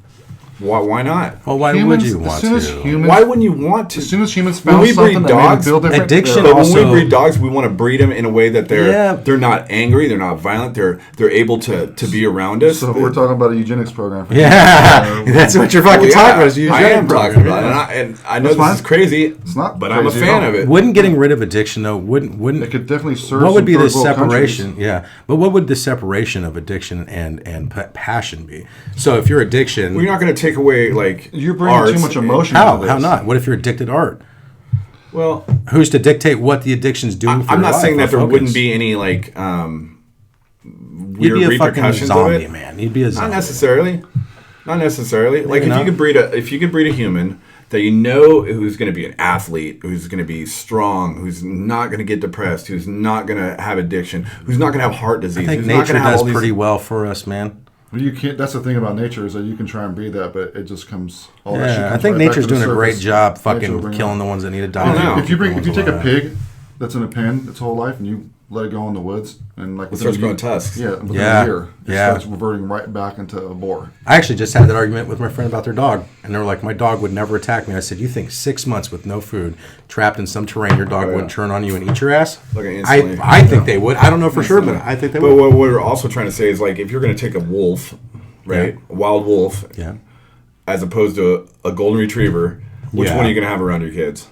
Why not? Well, why would you want to? Why wouldn't you want to? As soon as humans When found we breed something that dogs, made them feel different, addiction But also- when we breed dogs, we want to breed them in a way that they're not angry, they're not violent, they're able to be around us. So we're talking about a eugenics program. For Yeah, that's what you're fucking talking about. Is I am talking about it, and I know this is crazy. It's not, but I'm a crazy fan at all. of it. Wouldn't getting rid of addiction though? Wouldn't It could definitely serve. what would some be the third world separation? countries. Yeah, but what would the separation of addiction and passion be? So if your addiction, We're not going to take away like You're bringing arts too much emotion. how into this. not? What if you're addicted to art? Well, Who's to dictate what the addiction's doing? for I'm your not life saying or that there focus? wouldn't be any like You'd weird be a fucking repercussions zombie, of it. man. You'd be a zombie. Not necessarily. Not necessarily. Like not. if you could breed a human that you know who's going to be an athlete, who's going to be strong, who's not going to get depressed, who's not going to have addiction, who's not going to have heart disease. I think who's not nature gonna have does all these- pretty well for us, man. Well, you can't. That's the thing about nature is that you can try and breed that, but it just comes. All that shit Yeah, I comes think right back nature's to the doing a great surface. job Nature will fucking bring it killing up. the ones that need to I don't die. know. If you The ones take a alive. pig that's in a pen its whole life and you let it go in the woods and like It starts growing tusks. Yeah, within Yeah, a year, it yeah. starts reverting right back into a boar. I actually just had that argument with my friend about their dog, and they were like, "My dog would never attack me." I said, "You think 6 months with no food, trapped in some terrain, your dog wouldn't turn on you and eat your ass?" Like instantly. I think they would. I don't know for sure, but I think they But would. what we're also trying to say is like if you're going to take a wolf, right, a wild wolf, Yeah, as opposed to a golden retriever, which Yeah. one are you going to have around your kids?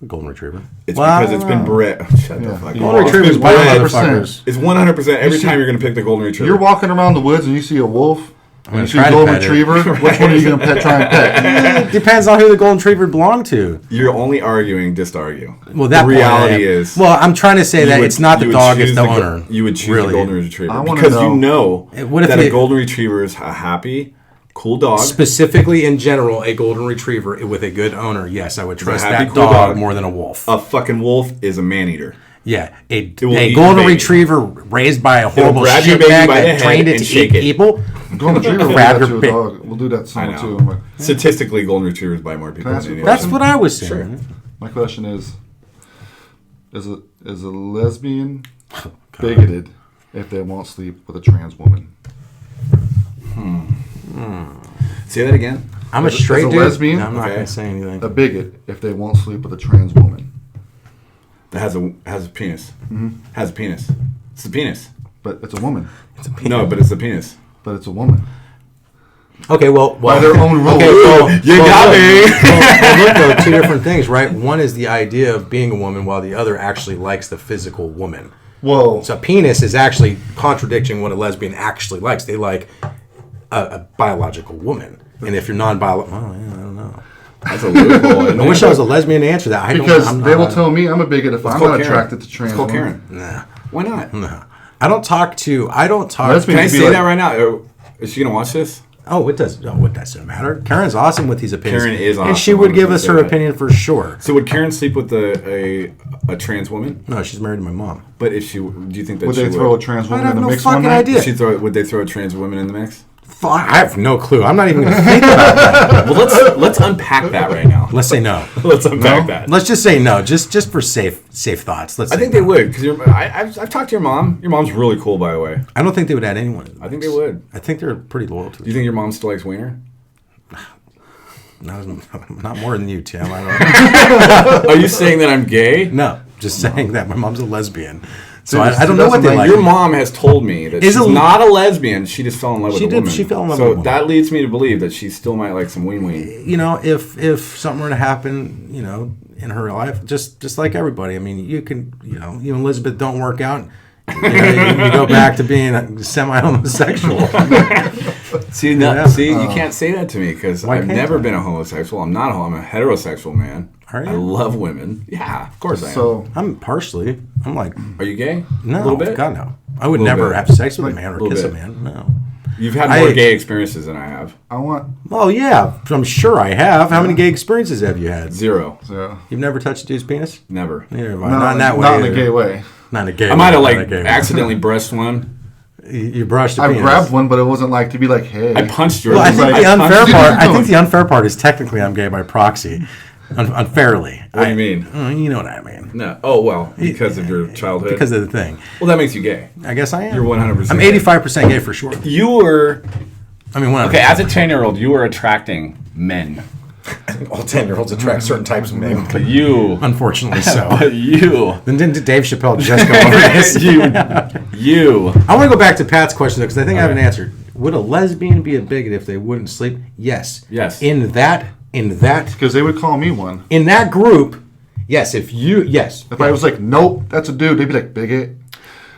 golden retriever. It's Well, because it's been bred. Shut the Yeah. fuck Golden up. Golden retrievers bite 100%. motherfuckers. It's 100% every see- time you're going to pick the golden retriever. You're walking around the woods and you see a wolf. And gonna you see try a to golden pet it. retriever. Which one are you going to try and pet? It depends on who the golden retriever belonged to. You're only arguing just to argue. Well, that the point, reality is. Well, I'm trying to say you that would- it's not the you would dog; choose it's the go- owner. You would choose really. the golden retriever I wanna because know- you know What if that a you- golden retriever is a happy, cool dog. Specifically, in general, a golden retriever with a good owner. Yes, I would trust happy, that cool dog dog. more than a wolf. A fucking wolf is a man eater. Yeah, a will eat your golden baby. retriever raised by a horrible grab your baby shitbag by the that head trained it and to shake eat it. people. Golden retriever will do Grab that your to a bit. dog. We'll do that to I someone know. too. I'm like, Statistically, golden retrievers buy more people Can I ask than you any a That's other. what I was saying. Sure. my question is a lesbian bigoted if they won't sleep with a trans woman? Say that again. I'm a As a straight dude. lesbian? No, I'm not Okay. going to say anything. A bigot if they won't sleep with a trans woman. That has a penis. Has a penis. It's a penis. But it's a woman. No, but it's a penis. But it's a woman. Okay, well, by their own rules. Okay, You got me. Look, though, two different things, right? One is the idea of being a woman, while the other actually likes the physical woman. Well, So penis is actually contradicting what a lesbian actually likes. They like a biological woman. And if you're non-biological, I don't know. That's a loophole. I wish I was a lesbian to answer that. because they will tell me I'm a bigot if I'm call not Karen. attracted to trans Let's call women. Karen. Nah. Why not? No. I don't talk. Lesbian- Can I Be say like- that right now? Is she gonna watch this? Oh, it does. Oh, it doesn't matter. Karen's awesome with these opinions. Karen is and awesome. she would I was give gonna us say her that. opinion for sure. So would Karen sleep with a trans woman? No, she's married to my mom. But if she, do you think that Would she they would? throw a trans woman I have in the no mix one fucking night? idea. Would they throw a trans woman in the mix? I have no clue. I'm not even going to think about that. Well, let's unpack that right now. Let's say no. Let's unpack No? that. Let's just say no, just for safe thoughts. Let's. I say think no. they would because I've talked to your mom. Your mom's really cool, by the way. I don't think they would add anyone. I think they would. I think they're pretty loyal to. Do you think your mom still likes wiener? Not more than you, Tim. I Are you saying that I'm gay? don't. No, just saying that my mom's a lesbian. So Dude, I don't know what they doesn't like. Your mom has told me that Is she's a- not a lesbian. She just fell in love with She a did- woman. she fell in love so with a woman. that leads me to believe that she still might like some ween ween. You know, if something were to happen, you know, in her life, just like everybody. I mean, you can, you and Elizabeth don't work out. You go back to being a semi-homosexual. See, Yeah. you can't say that to me because Why I've can't never I? been a homosexual. I'm not a I'm a heterosexual man. Are you? I love women. Yeah, of course I am. So I'm partially. I'm like, Are you gay? no, a little bit. God no. I would Little never bit. have sex with a man or Little kiss a bit. man. No. You've had more I- gay experiences than I have. I want Well, yeah, I'm sure I have. How many gay experiences have you had? Zero. so You've never touched a dude's penis? Never. Neither have I. Not in that way. Not in a either. gay way. Not in a gay way. I might have not in like a gay way. accidentally breast one. You brushed a I penis. grabbed one, but it wasn't like to be like, hey. I punched yours. Well, I think like- the unfair punched- part. I No. think the unfair part is technically I'm gay by proxy, unfairly. What do you mean? You know what I mean? No. Oh well, because of your childhood. Because of the thing. Well, that makes you gay. I guess I am. You're 100%. I'm 85% gay for sure. You were I mean, 100%. okay as a 10-year-old. You were attracting men, all 10-year-olds attract certain types of men. but you, Unfortunately, so. but you, Then didn't Dave Chappelle just go over this? you. I want to go back to Pat's question though, because I think I have an answer. Would a lesbian be a bigot if they wouldn't sleep? Yes. Yes. In that Because they would call me one. in that group, yes. Yes. If I was like, nope, that's a dude, they'd be like, bigot.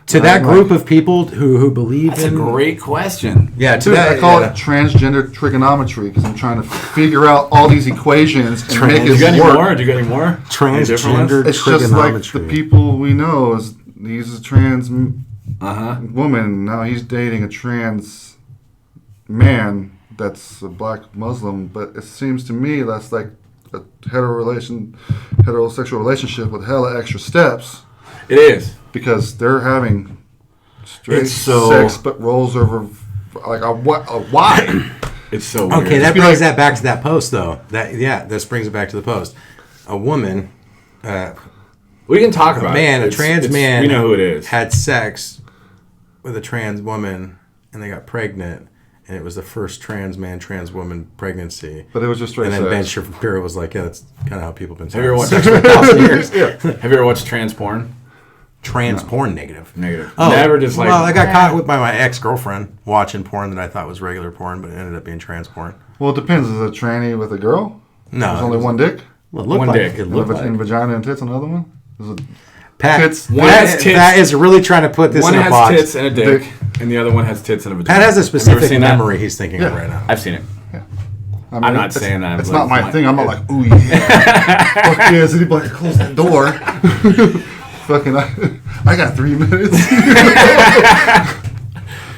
To that group of people who believe That's a in great question. yeah, to Dude, that I call yeah. it transgender trigonometry because I'm trying to figure out all these equations and make Do you got it any work. more? Do you got any more? Any different ones? Transgender It's just like the trigonometry. people we know is he's a trans Uh-huh. woman. Now he's dating a trans man that's a black Muslim. But it seems to me that's like a heterosexual relationship with hella extra steps It is. because they're having straight It's so- sex but rolls over like a why? It's so weird. Okay, that be brings like- that back to that post though. This brings it back to the post. A woman, we can talk about man, it. a trans man We know who it is. had sex with a trans woman and they got pregnant. And it was the first trans man, trans woman pregnancy. But it was just straight And then Ben sex. Shapiro was like, yeah, that's kind of how people have been Have you ever watched sex for 1,000 years. Have you ever watched trans porn? Trans porn negative. Negative. Oh, Never just like. well, I got caught with by my ex-girlfriend watching porn that I thought was regular porn, but it ended up being trans porn. Well, it depends. Is it a tranny with a girl? No, There's it only was- one dick? Well, it looked One like, dick. It And looked a like. vagina and tits, another one? Is it Pat, tits? One has tits. Pat is really trying to put this One in a has box. tits and a dick, Dick. and the other one has tits and a vagina. Pat has a Have you ever specific seen that? memory he's thinking of right now. I've seen it. I mean, I'm not it's- saying that. It's but not my it's thing. I'm not like, ooh, yeah. Fuck yeah, city boy, close the door. Fucking, I got 3 minutes.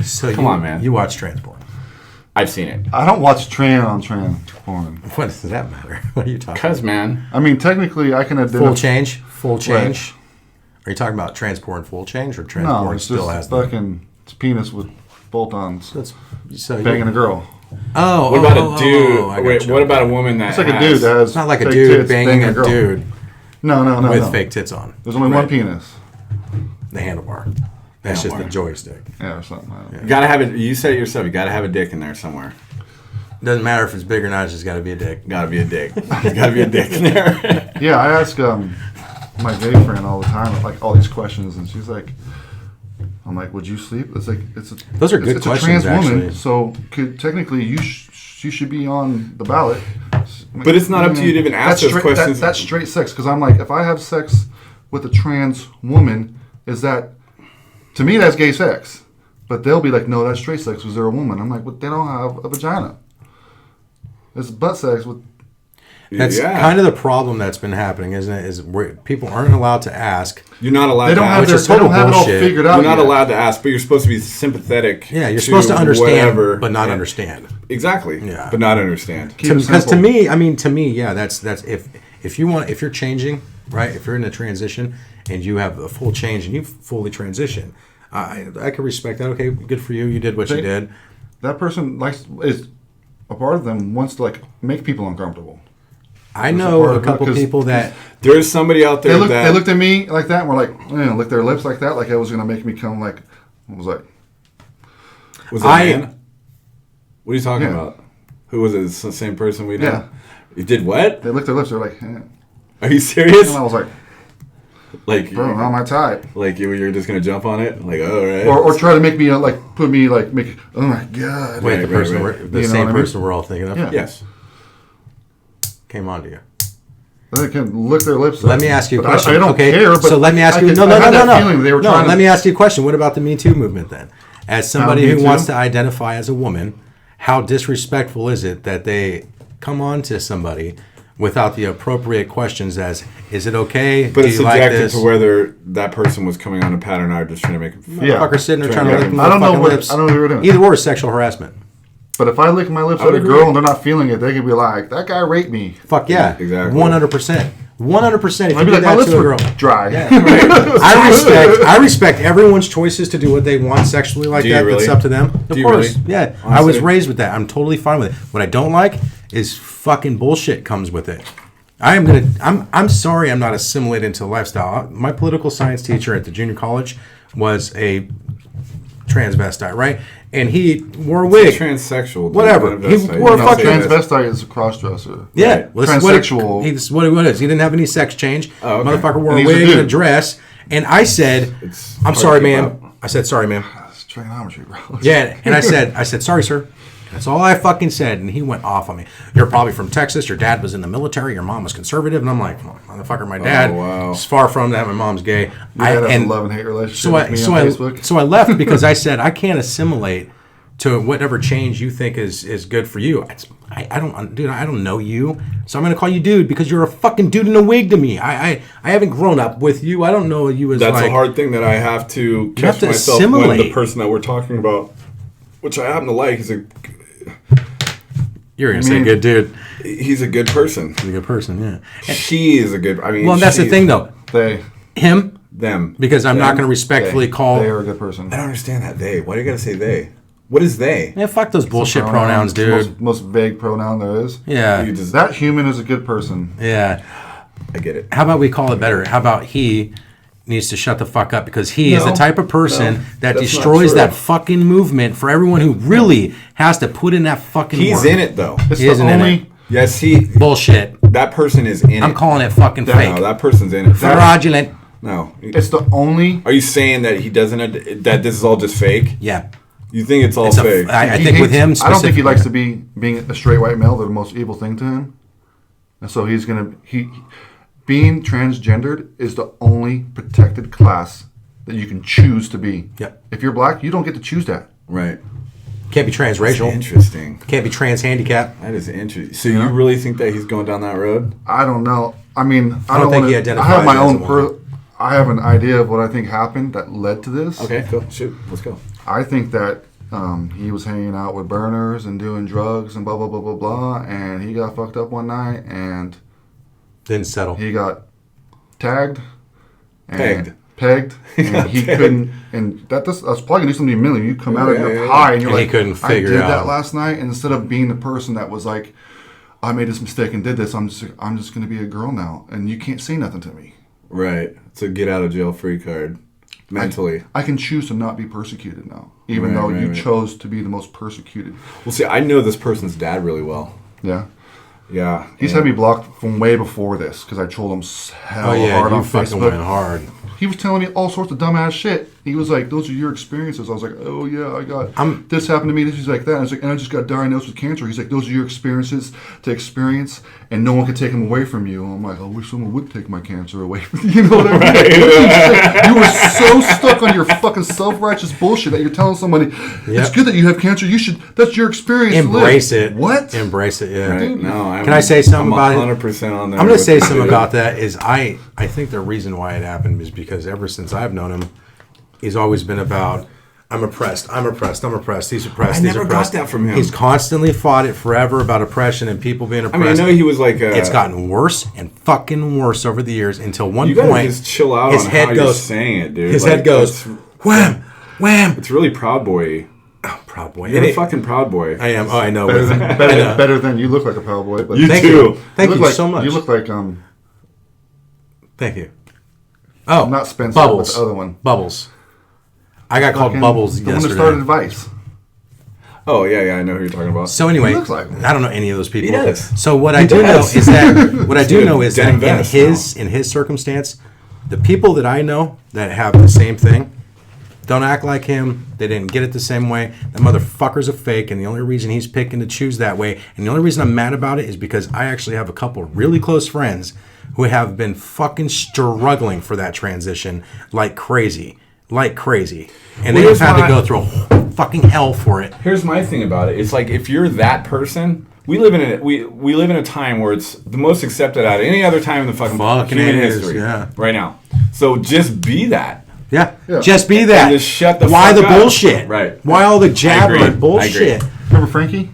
So Come on, man. You watch trans porn. I've seen it. I don't watch trans porn. What does that matter? What are you talking? Cause man, I mean, technically, I can identify. Full change. Full change. Are you talking about trans porn full change or trans No, porn it's still just has the? fucking it's penis with bolt-ons. That's so. Banging a girl. Oh. what about oh, a dude? oh, I Wait, gotcha. what about a woman that It's like a has- dude that has It's not like a fake dude tits banging a girl. dude No, with no. fake tits on. There's only one penis. The handlebar. That's just the Handlebar. joystick. Yeah, or something. I don't know. You gotta have it. You said it yourself. You gotta have a dick in there somewhere. Doesn't matter if it's big or not. It's just got to be a dick. Gotta be a dick. There's gotta be a dick in there. Yeah, I ask my gay friend all the time, like all these questions, and she's like, "I'm like, would you sleep?" It's like Those are it's good a questions, trans woman, actually. so technically you you should be on the ballot. But it's not up to you to even ask those questions. That's straight sex. Because I'm like, if I have sex with a trans woman, is that, to me, that's gay sex. But they'll be like, no, that's straight sex because they're a woman. I'm like, but they don't have a vagina. It's butt sex with. That's kind of the problem that's been happening, isn't it? Is where people aren't allowed to ask. You're not allowed They don't to have, ask. they don't have it all figured out. You're not yet. allowed to ask, but you're supposed to be sympathetic. Yeah, you're supposed to understand, whatever. but not understand. Exactly. Yeah. But not understand. Because to me, yeah, that's if you're changing, right? If you're in a transition and you have a full change and you fully transition, I can respect that. Okay, good for you. You did what you did. That person is a part of them wants to like make people uncomfortable. I know a couple people that there's somebody out there they looked at me like that and were like, licked their lips like that, like it was gonna make me come like. I was like, was it a man? What are you talking about? Who was it? It's the same person we know. Yeah. You did what? They licked their lips. They're like, Are you serious? And I was like, bro, not my type. Like you're just gonna jump on it? Like, all right. Or try to make me make. Oh my god. Wait, the person, right. the same person we're all thinking of. Yeah. Yes. Came on to you. They can lick their lips. Let me ask you a question. I don't care. But so let me ask you. No. Let Let me ask you a question. What about the Me Too movement then? As somebody who wants to identify as a woman, how disrespectful is it that they come on to somebody without the appropriate questions as, is it okay? But it's subjective like to whether that person was coming on a pattern or just trying to make it. Motherfucker sitting there trying to lick I don't know what lips. I don't know what you're doing. Either or is sexual harassment. But if I lick my lips at a girl and they're not feeling it, they could be like, that guy raped me. Fuck yeah. Exactly. 100%. 100%. If I'd you be do like, my that lips to a were girl. dry. Yeah, right. I respect everyone's choices to do what they want sexually like that. Really? It's up to them. Of course. Really? Yeah. Honestly? I was raised with that. I'm totally fine with it. What I don't like is fucking bullshit comes with it. I'm sorry I'm not assimilated into the lifestyle. My political science teacher at the junior college was a transvestite, right? And he wore a wig. Transsexual. Whatever. He wore a fucking Transvestite is a cross-dresser. yeah. Right. Well, transsexual. This is what it is. He didn't have any sex change. Oh, okay. Motherfucker wore And a he's a wig and a dude. dress. And I said, It's I'm hard sorry, to keep ma'am. up. I said, sorry, ma'am. It's trigonometry, bro. Yeah. And I said, sorry, sir. That's all I fucking said. And he went off on me. You're probably from Texas. Your dad was in the military. Your mom was conservative. And I'm like, motherfucker, my dad is far from that. My mom's gay. I had a love and hate relationship with me on Facebook. So I left because I said, I can't assimilate to whatever change you think is good for you. I don't know you, so I'm gonna call you dude because you're a fucking dude in a wig to me. I haven't grown up with you. I don't know you as That's like, a hard thing that I have to catch have to myself when assimilate. the person that we're talking about, which I happen to like, is You're gonna say good dude. he's a good person. He's a good person, yeah. She is a good. I mean, Well, that's the thing though. Him, them, because I'm not gonna respectfully call. They are a good person. I don't understand that they. Why do you gotta say they? What is they? Yeah, fuck those bullshit pronouns, It's the dude. most vague pronoun there is. Yeah, You just, That human is a good person. yeah. I get it. How about we call it better? How about he needs to shut the fuck up because he is the type of person that that's destroys not true. that fucking movement for everyone who really has to put in that fucking He's work. in it though. It's He the isn't in only. it. Yes, he. Bullshit. That person is in it. I'm calling it fucking No, fake. that person's in it. Fraudulent. No. It's the only. Are you saying that he doesn't? That this is all just fake? Yeah. You think it's all It's fake? I he think with hates- him I don't think he likes to specifically. be being a straight white male. The most evil thing to him, and so he's gonna being transgendered is the only protected class that you can choose to be. Yep. If you're black, you don't get to choose that. Right. Can't be transracial. Interesting. Can't be trans handicap. That is interesting. So you really think that he's going down that road? I don't know. I mean, I don't think wanna, he I identifies have my as own. a woman. I have an idea of what I think happened that led to this. Okay, cool. Shoot, let's go. I think that he was hanging out with burners and doing drugs and blah blah blah blah blah, and he got fucked up one night and Didn't settle. he got tagged, and Pegged. and he couldn't. And that's probably gonna do something immediately. You come out of your high and you're And he like, couldn't I figure did out. that last night. And instead of being the person that was like, I made this mistake and did this, I'm just gonna be a girl now, and you can't say nothing to me. Right. It's a get out of jail free card. Mentally. I can choose to not be persecuted now, even Right, though right, you right. chose to be the most persecuted. Well, see, I know this person's dad really well. Yeah. Yeah. He's had me blocked from way before this because I trolled him hell Oh yeah, hard you on fucking Facebook. went hard. He was telling me all sorts of dumbass shit he was like, those are your experiences. I was like, oh yeah, I got this happened to me. This is like that. And I was like, and I just got diagnosed with cancer. He's like, those are your experiences to experience, and no one can take them away from you. And I'm like, I wish someone would take my cancer away from you. You know what I mean? You were so stuck on your fucking self-righteous bullshit that you're telling somebody it's good that you have cancer. You should. That's your experience. Embrace it. What? Embrace it. Yeah. Right. No, Can I say something about it? 100% on that. I'm going to say something about that. Is I think the reason why it happened is because ever since I've known him, he's always been about, I'm oppressed, he's oppressed, he's I never oppressed. got that from him. He's constantly fought it forever about oppression and people being oppressed. I mean, I know he was like... it's gotten worse and fucking worse over the years until one you gotta point... just chill out his on head how goes, you're saying it, dude. His like, head goes, wham, wham. It's really Proud Boy. Oh, Proud Boy. You're a fucking Proud Boy. I am. Oh, I know. Better than you look like a Proud Boy. But You Thank too. you. Thank look you like, so much. You look like Thank you. Oh, not Spencer, Bubbles. but the other one. Bubbles. I got called Fucking- Bubbles the one that yesterday. started Vice. Oh, yeah, I know who you're talking about. So anyway, He looks like him. I don't know any of those people. He does. So what I do know does. is that what I do He's know a is that denim vest in his circumstance, the people that I know that have the same thing don't act like him. They didn't get it the same way. That motherfucker's a fake, and the only reason he's picking to choose that way, and the only reason I'm mad about it is because I actually have a couple really close friends who have been fucking struggling for that transition like crazy. And they've had to go through a fucking hell for it. Here's my thing about it. It's like if you're that person, we live in a time where it's the most accepted out of any other time in the fucking human is, history. yeah. Right now. So just be that. Yeah. Yeah. Just be that. And just shut the Why fuck the up. bullshit? Right. Why all the I jabbering agree. bullshit? Remember Frankie?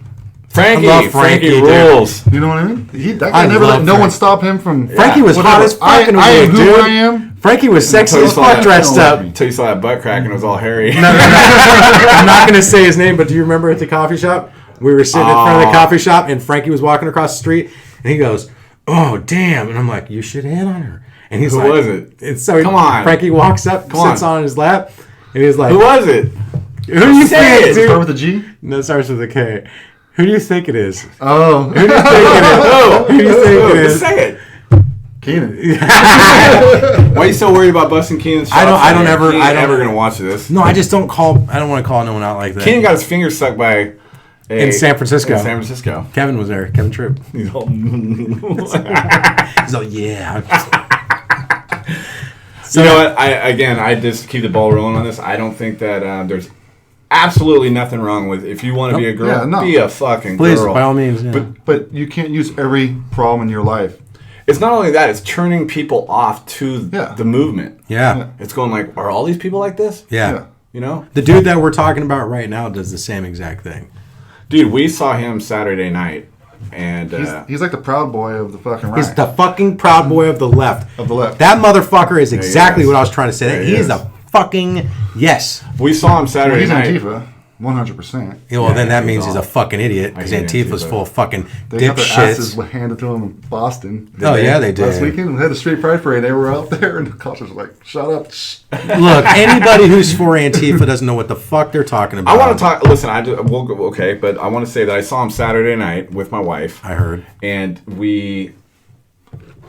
Frankie I love Frankie, dude. rules. You know what I mean? That I guy never love let no one Frank. stop him from... Frankie was whatever. hot as fuck in a I am wig, who dude. I am. Frankie was sexy Until as you saw fuck that- dressed up. Until you saw that butt crack and it was all hairy. I'm not going to say his name, but do you remember at the coffee shop? We were sitting in front of the coffee shop, and Frankie was walking across the street, and he goes, "Oh, damn." And I'm like, "You should hit on her." And he's Who like... was it? And so Come on. Frankie walks up, sits on his lap, and he's like... Who was it? Who do you Say think, it. dude? Start with a G? No, it starts with a K. Who do you think it is? Oh. Who do you think it is? Who do you think it is? Say it. Keenan. Why are you so worried about busting Keenan's shots? I don't ever- Keenan I don't- ever gonna watch this. No, I just don't call... I don't want to call no one out like that. Keenan got his finger sucked by In San Francisco. In San Francisco. Kevin was there. Kevin Troop. He's all, He's like, yeah. you know what? I just keep the ball rolling on this. I don't think that there's absolutely nothing wrong with if you want to be a girl, Yeah, no. be a fucking Please, girl. by all means. Yeah. But you can't use every problem in your life. It's not only that; it's turning people off to Yeah. the movement. yeah. It's going like, are all these people like this? Yeah. You know, The dude that we're talking about right now does the same exact thing. dude. We saw him Saturday night, and He's like the Proud Boy of the fucking right. He's the fucking Proud Boy of the left. Of the left. That motherfucker is exactly is. what I was trying to say. There He he is is. a fucking yes. we saw him Saturday He's night. Antifa, 100%. Yeah, well, Yeah, then that he's means he's a all- fucking idiot because I hate Antifa's Antifa. full of fucking They got their asses dipshits. handed to them in Boston. Oh, yeah, they did. Last weekend, we had the street pride parade. They were out there, and the cops were like, shut up. Shh. Look, anybody who's for Antifa doesn't know what the fuck they're talking about. I want to talk. Listen, we'll go, okay, but I want to say that I saw him Saturday night with my wife, I heard. and we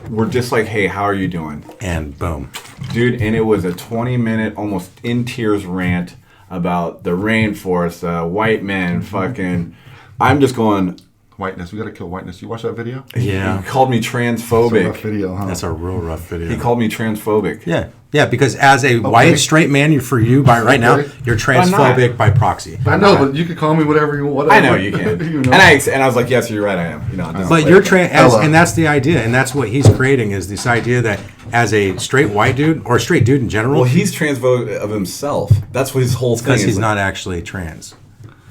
were just like, "Hey, how are you doing, And boom. dude?" And it was a 20-minute, almost in tears rant about the rainforest, white men, fucking. I'm just going. Whiteness. We got to kill whiteness. You watch that video? Yeah. He called me It's a rough transphobic. video, huh? That's a real rough video. He called me transphobic. Yeah. Yeah, because as a white straight man, right now, Okay. you're I'm not. transphobic by proxy. I know, but you could call me whatever you want. I know you can, You know? and I was like, "Yes, you're right, I am." You know, I'm just But like- you're Ella. and that's the idea, and that's what he's creating is this idea that as a straight white dude or a straight dude in general, Well, he's transphobic of himself. That's what his whole thing because is. he's like. not actually trans.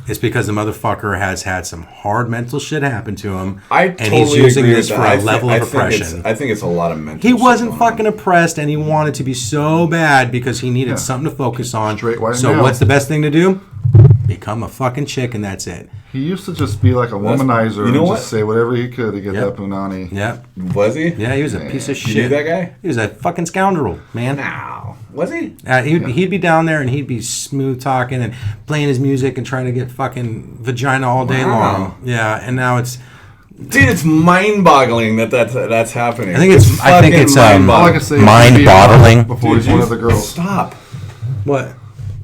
It's because the motherfucker has had some hard mental shit happen to him, I and totally he's using agree this with for that. a level of oppression. I think it's a lot of mental. He shit wasn't going on. fucking oppressed, and he wanted to be so bad because he needed something to focus on. Straight white So male. what's the best thing to do? Become a fucking chick, and that's it. He used to just be like a womanizer you know and what? just say whatever he could to get Yep. that punani. Yeah, Was he? yeah, he was a piece of You shit. knew that guy? He was a fucking scoundrel, man. No. Was he? He'd be down there and he'd be smooth talking and playing his music and trying to get fucking vagina all day Wow. long. Yeah, and now it's. Dude, it's mind-boggling that's happening. I think it's All I fucking can say is mind-boggling. before he's one of the girls. Stop. What?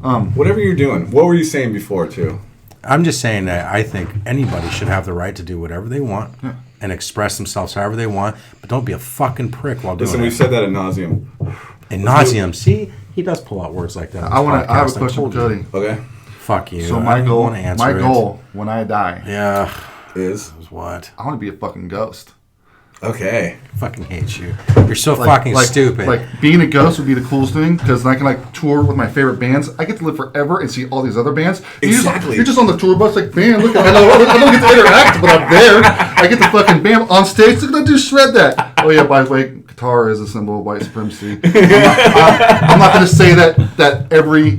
Whatever you're doing. What were you saying before, too? I'm just saying that I think anybody should have the right to do whatever they want and express themselves however they want, but don't be a fucking prick while doing Listen, it. we've said that ad nauseum. Ad nauseum. See, he does pull out words like that. I have a question for Cody. Okay. Fuck you. So I my don't goal, wanna answer it. when I die, Yeah. Is? What? I want to be a fucking ghost. Okay. Fucking hate you. You're so fucking stupid. Like being a ghost would be the coolest thing because I can like tour with my favorite bands. I get to live forever and see all these other bands. Exactly. You're just on the tour bus like, man, look, I don't get to interact, but I'm there. I get to fucking bam on stage. Look at that dude shred that. Oh yeah, by the way, guitar is a symbol of white supremacy. I'm not going to say that every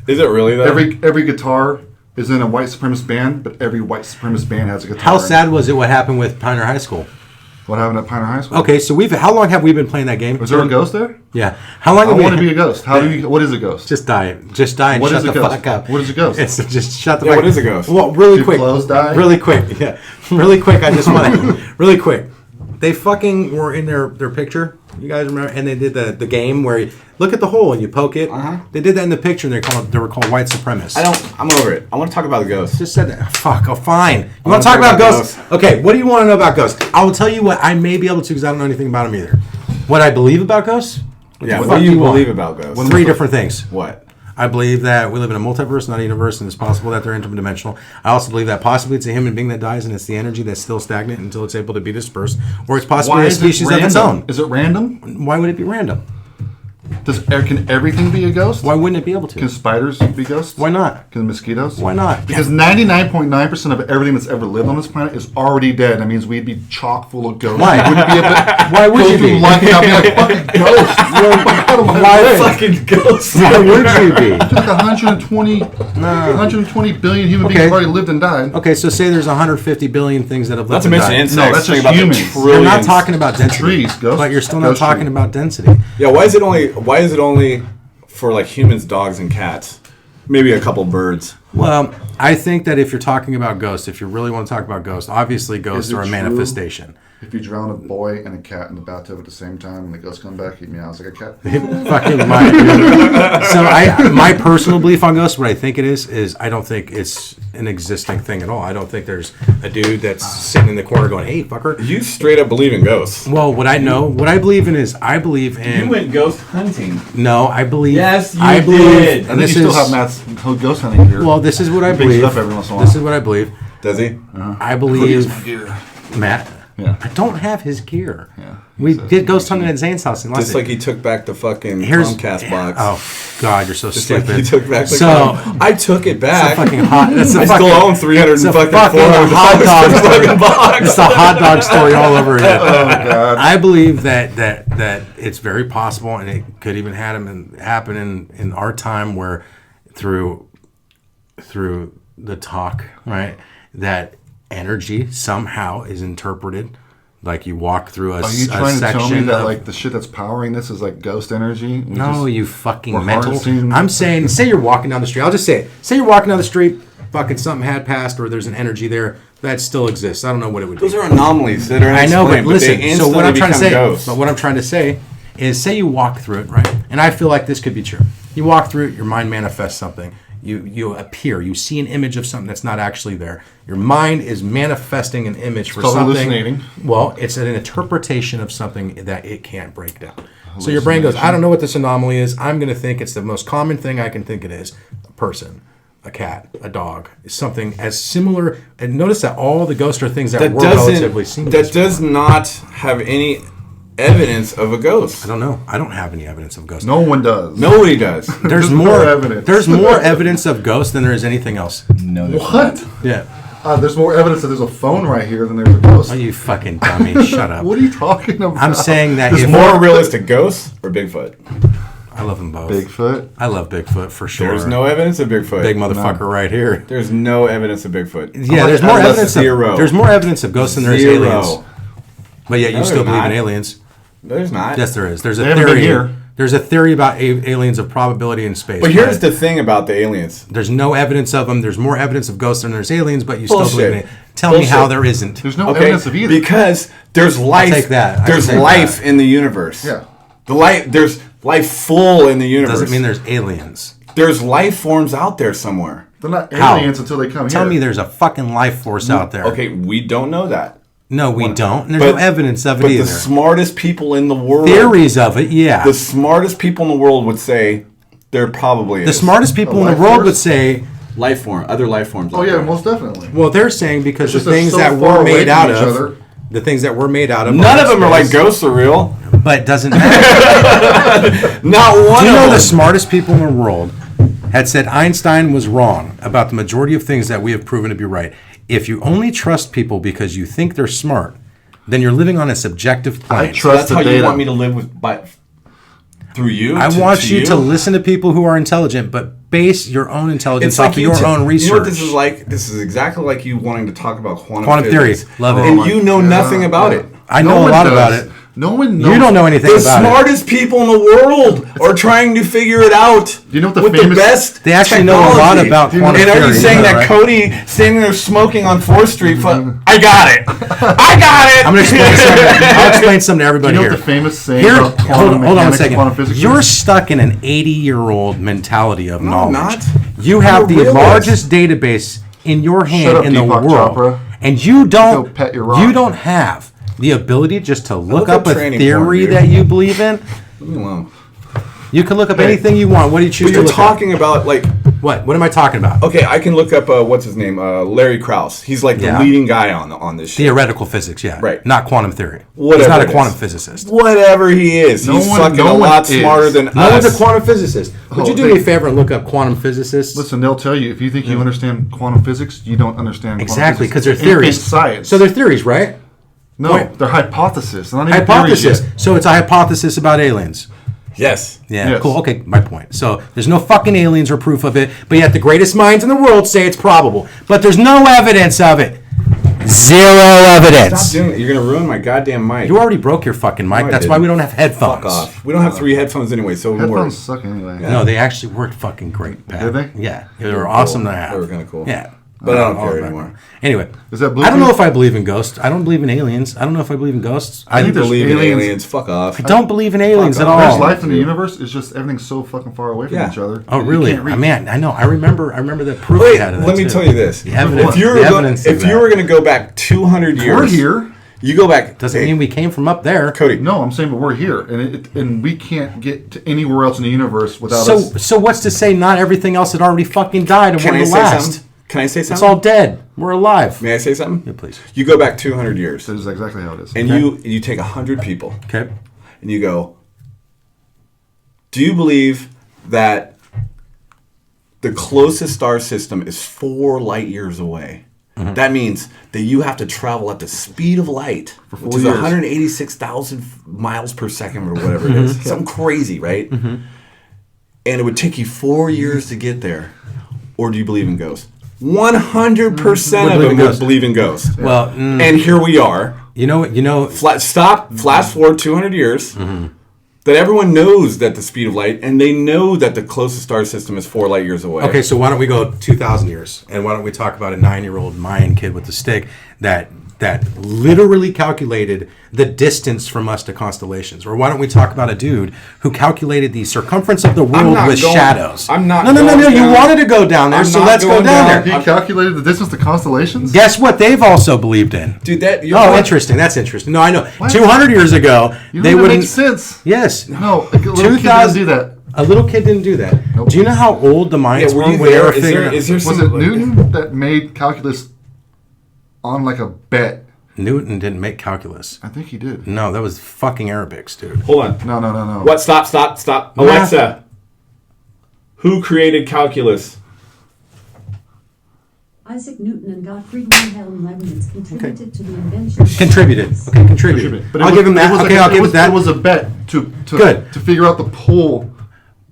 Is it really, though? every guitar is in a white supremacist band, but every white supremacist band has a guitar. How sad was it what happened with Pioneer High School? What happened at Pioneer High School? Okay, so how long have we been playing that game? Was there a ghost there? Yeah. How long I have we want to be a ghost. What is a ghost? Just die. Just die and What shut is the a ghost? fuck up. What is a ghost? It's just shut the Yeah, fuck up. what is a ghost? Well, really Do quick. clothes die? Really quick. Yeah. Really quick. I just want to. Really quick. They fucking were in their picture. You guys remember? And they did the game where you look at the hole and you poke it. Uh-huh. They did that in the picture and they were called white supremacists. I'm over it. I want to talk about the ghost. Just said that. Fuck. Oh, fine. You I want to talk about ghosts? ghosts? Okay. What do you want to know about ghosts? I will tell you what I may be able to because I don't know anything about them either. What I believe about ghosts? Yeah, What what do do you you want? believe about ghosts? Three different things. What? I believe that we live in a multiverse, not a universe, and it's possible that they're interdimensional. I also believe that possibly it's a human being that dies, and it's the energy that's still stagnant until it's able to be dispersed, or it's possibly a species of its own. Is it random? Why would it be random? Can everything be a ghost? Why wouldn't it be able Can to? spiders be ghosts? Why not? Can mosquitoes? Why not? Because 99.9% of everything that's ever lived on this planet is already dead. That means we'd be chock full of ghosts. Why? Wouldn't be a bit, Why would go you through be? life and not be like, fucking ghosts. Why Fucking ghosts. Why would you be? Like 120 billion human beings Okay. have already lived and died. Okay, so say there's 150 billion things that have Not lived to and mention died. insects. No, that's Think just about the humans. You're trillions. not talking about density. Trees, ghosts. But you're still not Ghost talking tree. about density. Yeah, why is it only for like humans, dogs, and cats? Maybe a couple birds. Well, I think that if you're talking about ghosts, if you really want to talk about ghosts, obviously ghosts Is it are a true? manifestation. If you drown a boy and a cat in the bathtub at the same time and the ghosts come back, he meows like a cat. Fucking my personal belief on ghosts, what I think it is I don't think it's an existing thing at all. I don't think there's a dude that's sitting in the corner going, "Hey, fucker." You straight up believe in ghosts. Well, what I believe in is I believe in. You went ghost hunting. No, I believe. Yes, you I believe, did. And And then this you still is have Matt's ghost hunting gear. well. This is what I He brings it believe. up every once in a while. This is what I believe. Does he? I believe Matt. Yeah. I don't have his gear. Yeah. We did ghost hunting at Zane's house in London. Just like he took back the fucking Here's- Comcast box. Oh God, you're so Just stupid. like he took back the So- I took it It's a back. fucking hot. It's a I fucking, still own 300 it's a and fucking fucking 400 hot dog for the story. fucking box. It's a hot dog story all over again. Oh, God. I believe that it's very possible, and it could even happen in our time, where through the talk, right, that energy somehow is interpreted. Like you walk through a Are you a trying to section tell me that of, like the shit that's powering this is like ghost energy? no, you fucking we're mental. harnessing- I'm saying, say you're walking down the street. I'll just say it. Say you're walking down the street, fucking something had passed, or there's an energy there that still exists. I don't know what it would be. Those are anomalies that are I know, but unexplained, listen. they So what I'm trying to say, instantly become ghosts. but what I'm trying to say is, say you walk through it, right? And I feel like this could be true. You walk through it, your mind manifests something. You appear. You see an image of something that's not actually there. Your mind is manifesting an image for called something. hallucinating. Well, it's an interpretation of something that it can't break down. So your brain goes, I don't know what this anomaly is. I'm going to think it's the most common thing I can think it is. A person, a cat, a dog, something as similar. And notice that all the ghosts are things that That were relatively doesn't. seamless. That does not have any evidence of a ghost. I don't know. I don't have any evidence of ghosts. No one does. Nobody does. There's no more evidence. There's more evidence of ghosts than there is anything else. No. What? Yeah. There's more evidence that there's a phone right here than there's a ghost. Oh, you fucking dummy! Shut up. What are you talking about? I'm saying that Is if more realistic ghosts or Bigfoot? I love them both. Bigfoot. I love Bigfoot for sure. There's no evidence of Bigfoot. big motherfucker right here. There's no evidence of Bigfoot. Yeah, there's How more much? evidence. Zero. There's more evidence of ghosts than there is Zero. aliens. But yet you No, still there's believe in not. aliens. There's not. Yes, there is. There's a They haven't been theory. here. There's a theory about aliens of probability in space. But here's the thing about the aliens. There's no evidence of them. There's more evidence of ghosts than there's aliens, but you Bullshit. still believe in it. Tell me Bullshit. how there isn't. There's no Okay, evidence of either. because there's life. take that. I There's can take life that. in the universe. Yeah. There's life full in the universe. Doesn't mean there's aliens. There's life forms out there somewhere. They're not How? aliens until they come here. Tell me there's a fucking life force out there. Okay, we don't know that. No, we don't. And there's no evidence of it But either. the smartest people in the world... Theories of it, yeah. The smartest people in the world would say there probably is. The smartest people in the life world force? would say... Life form, other life forms. Oh out yeah, there. most definitely. Well, they're saying because the It's just things they're so that far we're away made from out each of... other. The things that we're made out of... None are of them are like space, ghosts are real. But it doesn't matter. Not one Do you of know them. the smartest people in the world had said Einstein was wrong about the majority of things that we have proven to be right? If you only trust people because you think they're smart, then you're living on a subjective plane. So that's how you want me to live through you? I want you to listen to people who are intelligent, but base your own intelligence It's off like of your own research. You know what this is like? This is exactly like you wanting to talk about Quantum physics. theory. Love it. And Oh you know nothing about it. I know a one lot does. about it. No one knows. You don't know anything The about smartest people in the world are trying to figure it out. You know what the with famous- the best They actually know a lot technology. about quantum And are you theory, saying you know, that right? Cody standing there smoking on 4th Street? I got it. I got it. I'm going to explain something. I'll explain something to You everybody know here. what the famous saying Here, about quantum hold on a mechanics and second. quantum physics You're is? stuck in an 80-year-old mentality of I'm knowledge. not. You have I'm a the realist. largest database in your hand up, in the Deepak world, Chopra. and you don't. Go pet your rock. You don't have the ability just to look look up up a tranny theory porn, dude. that you believe in. Leave me alone. You can look up anything you want. What do you choose But to you're look talking about like. up? What am I talking about? Okay, I can look up what's his name, Larry Krauss. He's like Yeah. the leading guy on this shit. Theoretical physics, yeah. Right. Not quantum theory. Whatever He's not it a quantum is. physicist. Whatever he is, he's fucking no a one lot is. smarter than No one's us. a quantum physicist. Would Oh, you do me a favor and look up quantum physicists? Listen, they'll tell you if you think you understand quantum physics, you don't understand Exactly, quantum because physics. they're theories. It's science. So they're theories, right? no, Point. they're hypotheses. They're not even Hypothesis. theories yet. So it's a hypothesis about aliens. Yes. Yeah, Yes. cool. Okay, my point. So there's no fucking aliens or proof of it, but yet the greatest minds in the world say it's probable. But there's no evidence of it. Zero Stop evidence. doing it. You're gonna ruin my goddamn mic. You already broke your fucking mic. No, I That's why didn't. we don't have headphones. Fuck off. We don't have 3 headphones anyway, so don't worry. Headphones suck anyway. No, they actually worked fucking great, Pat. Did they? Yeah, they were awesome to have. They were kinda cool. Yeah. But I don't All care right. anymore. Anyway, Is that I don't know Bluetooth? if I believe in ghosts. I don't believe in aliens. I don't know if I believe in ghosts. I think there's believe in aliens. aliens. Fuck off. I don't believe in aliens at off. all. There's life in the universe. It's just everything's so fucking far away from Yeah. each other. Oh You really? can't reach. Man, I know. I remember that proof Wait, we had of that let me too. tell you this. The evidence. If you were the go- evidence of if you that. were going to go back 200 years, We're here. You go back. Doesn't hey, mean we came from up there. Cody. No, I'm saying, but we're here, and we can't get to anywhere else in the universe without So us. so what's to say not everything else had already fucking died and Can we're I the say last? something? Can I say something? It's all dead. We're alive. May I say something? Yeah, please. You go back 200 years, This is exactly how it is. and Okay. you take 100 people, Okay. and you go, do you believe that the closest star system is 4 light years away? Mm-hmm. That means that you have to travel at the speed of light, For 4 which is years. 186,000 miles per second or whatever it is. Something crazy, right? Mm-hmm. And it would take you 4 years to get there. Or do you believe in ghosts? 100% of Would believe in them would ghosts. believe in ghosts. Well, And here we are. you know. Flash forward 200 years. That everyone knows that the speed of light, and they know that the closest star system is 4 light years away. Okay, so why don't we go 2,000 years, and why don't we talk about a 9-year-old Mayan kid with a stick that literally calculated the distance from us to constellations? Or why don't we talk about a dude who calculated the circumference of the world not with going- shadows? I'm not No. going You down. wanted to go down there, I'm so not let's go going down down. there. He calculated the distance to constellations. Guess what they've also believed in? Dude, that you're Oh, interesting. That's interesting. No, I know. What? 200 years ago, You they know, that wouldn't. makes sense. Yes. No, a little kid 2000 doesn't do that. A little kid didn't do that. Nope. Do you know how old the Mayans were were you when they there? were Is there, figuring is there Was some, it Newton that made calculus on like a bet? Newton didn't make calculus. I think he did. No, that was fucking Arabics, dude. Hold on. No. What? Stop. Alexa, who created calculus? Isaac Newton and Gottfried Wilhelm Leibniz contributed to the invention of Contributed. calculus. Okay, contributed. But I'll give him that. Okay, I'll give it that. It was a bet to Good. to figure out the pull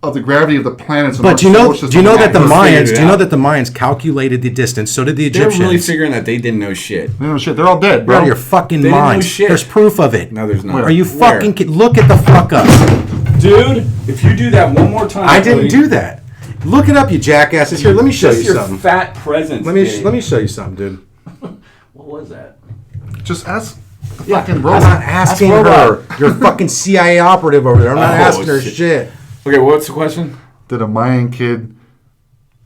of the gravity of the planets. But do you know that the Let's figure Mayans? it Do you know out. that the Mayans calculated the distance? So did the They're Egyptians. really figuring that they didn't know shit. No shit, they're all dead, You're bro. out of your fucking They didn't know minds. shit. There's proof of it. No, there's not. Are you Where? fucking look at the fuck up? Dude, if you do that one more time, I didn't do that. Look it up, you jackasses. Here, let me show you Just your something. fat presence. Let me show you something, dude. What was that? Just ask the Yeah, fucking I'm robot. not asking That's her. robot. You're a fucking CIA operative over there. I'm not Oh, asking her shit. shit. Okay, what's the question? did a Mayan kid?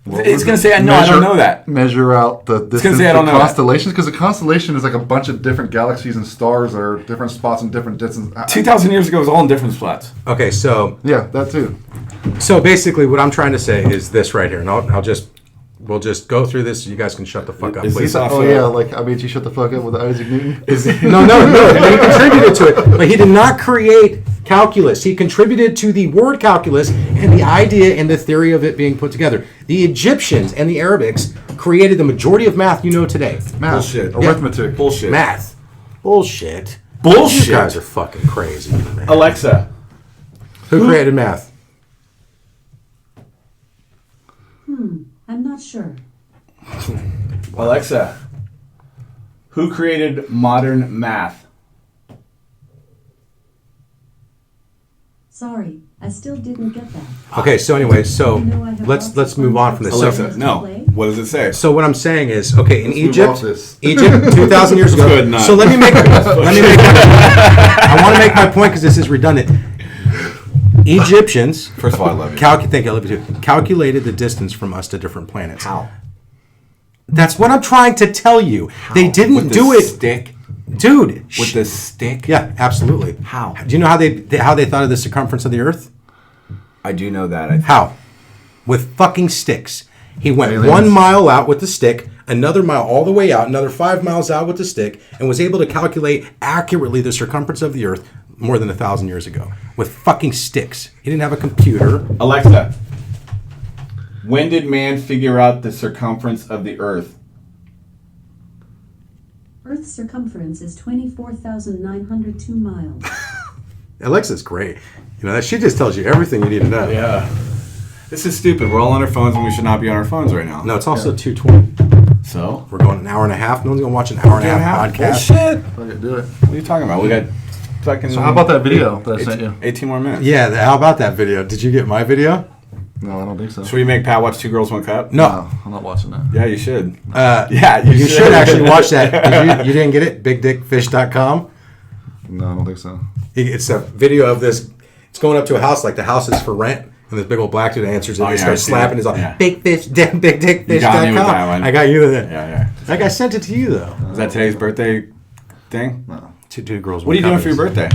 It's going to say, no, I don't know that. Measure out the distance gonna say, I don't to know constellations? Because a constellation is like a bunch of different galaxies and stars that are different spots and different distances. 2,000 years ago, it was all in different spots. Okay, so Yeah, that too. basically what I'm trying to say is this right here, and we'll just go through this so you guys can shut the fuck up, Is please. this off? Oh yeah, like I made you shut the fuck up with Isaac Newton. No, he contributed to it, but he did not create calculus. He contributed to the word calculus and the idea and the theory of it being put together. The Egyptians and the Arabics created the majority of math you know today. Math, Bullshit. arithmetic, Bullshit. Math. Bullshit. Bullshit. You guys are fucking crazy, man. Alexa. Who created math? I'm not sure. Alexa. Who created modern math? Sorry, I still didn't get that. Okay, so anyway, so You know I have let's lots of move on from this. contacts. Alexa, no. What does it say? So what I'm saying is, okay, in Let's move Egypt, off this. Egypt, 2,000 years ago. Good, not. So let me make. I want to make my point because this is redundant. Egyptians. First of all, I love you. Thank you, I love you too. Calculated the distance from us to different planets. How? That's what I'm trying to tell you. They didn't With the do it, stick? dude. With the stick? Yeah, absolutely. How? Do you know how they thought of the circumference of the Earth? I do know that. How? With fucking sticks. He went Aliens. 1 mile out with the stick, another mile all the way out, another 5 miles out with the stick, and was able to calculate accurately the circumference of the Earth more than 1,000 years ago with fucking sticks. He didn't have a computer. Alexa, when did man figure out the circumference of the Earth? Earth's circumference is 24,902 miles. Alexa's great. You know, that she just tells you everything you need to know. Yeah. This is stupid. We're all on our phones and we should not be on our phones right now. No, it's also 2:20. So? We're going an hour and a half. No one's going to watch an hour and a half podcast. Bullshit. Fuck it, do it. What are you talking about? We got fucking... So how about that video that I sent you? 18 more minutes. Yeah, how about that video? Did you get my video? No, I don't think so. Should we make Pat watch Two Girls, One Cup? No. No, I'm not watching that. Yeah, you should. Yeah, you should actually watch that. You didn't get it? BigDickFish.com. No, I don't think so. It's a video of this. It's going up to a house, like the house is for rent, and this big old black dude answers it. Oh, and he yeah, starts I see slapping it. his Yeah. BigDickFish.com. You got me with that one. I got you with it. Yeah. Like I sent it to you though. Is that today's birthday thing? No. Two girls. What are you doing for your birthday?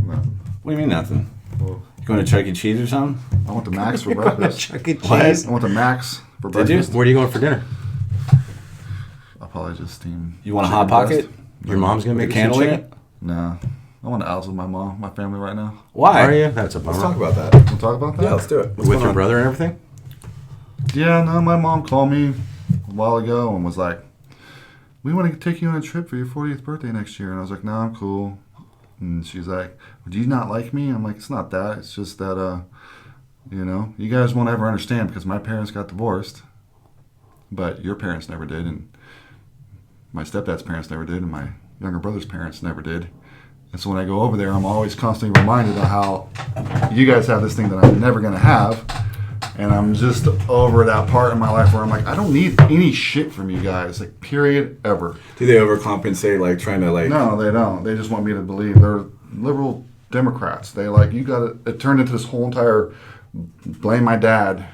No. What do you mean nothing? Well, You going to Chuck E. Cheese or something? I went to Max for breakfast. Chuck E. What? Cheese. I went to Max for Did you? breakfast. Where are you going for dinner? I'll probably just steam. You want a chicken Hot Pocket? breast. Your mom's gonna make With you some candle in chicken? it? No. I want to out with my mom, my family right now. Why? Are you? That's a Let's bummer. talk about that. Want to talk about that? Yeah, let's do it. What's With going your on? brother and everything? Yeah, no, my mom called me a while ago and was like, we want to take you on a trip for your 40th birthday next year. And I was like, no, I'm cool. And she's like, do you not like me? I'm like, it's not that. It's just that, you guys won't ever understand because my parents got divorced, but your parents never did. And my stepdad's parents never did. And my younger brother's parents never did. And so when I go over there, I'm always constantly reminded of how you guys have this thing that I'm never going to have. And I'm just over that part in my life where I'm like, I don't need any shit from you guys, like, period, ever. Do they overcompensate, like trying to like? No, they don't. They just want me to believe they're liberal Democrats. They like, you got it turned into this whole entire blame my dad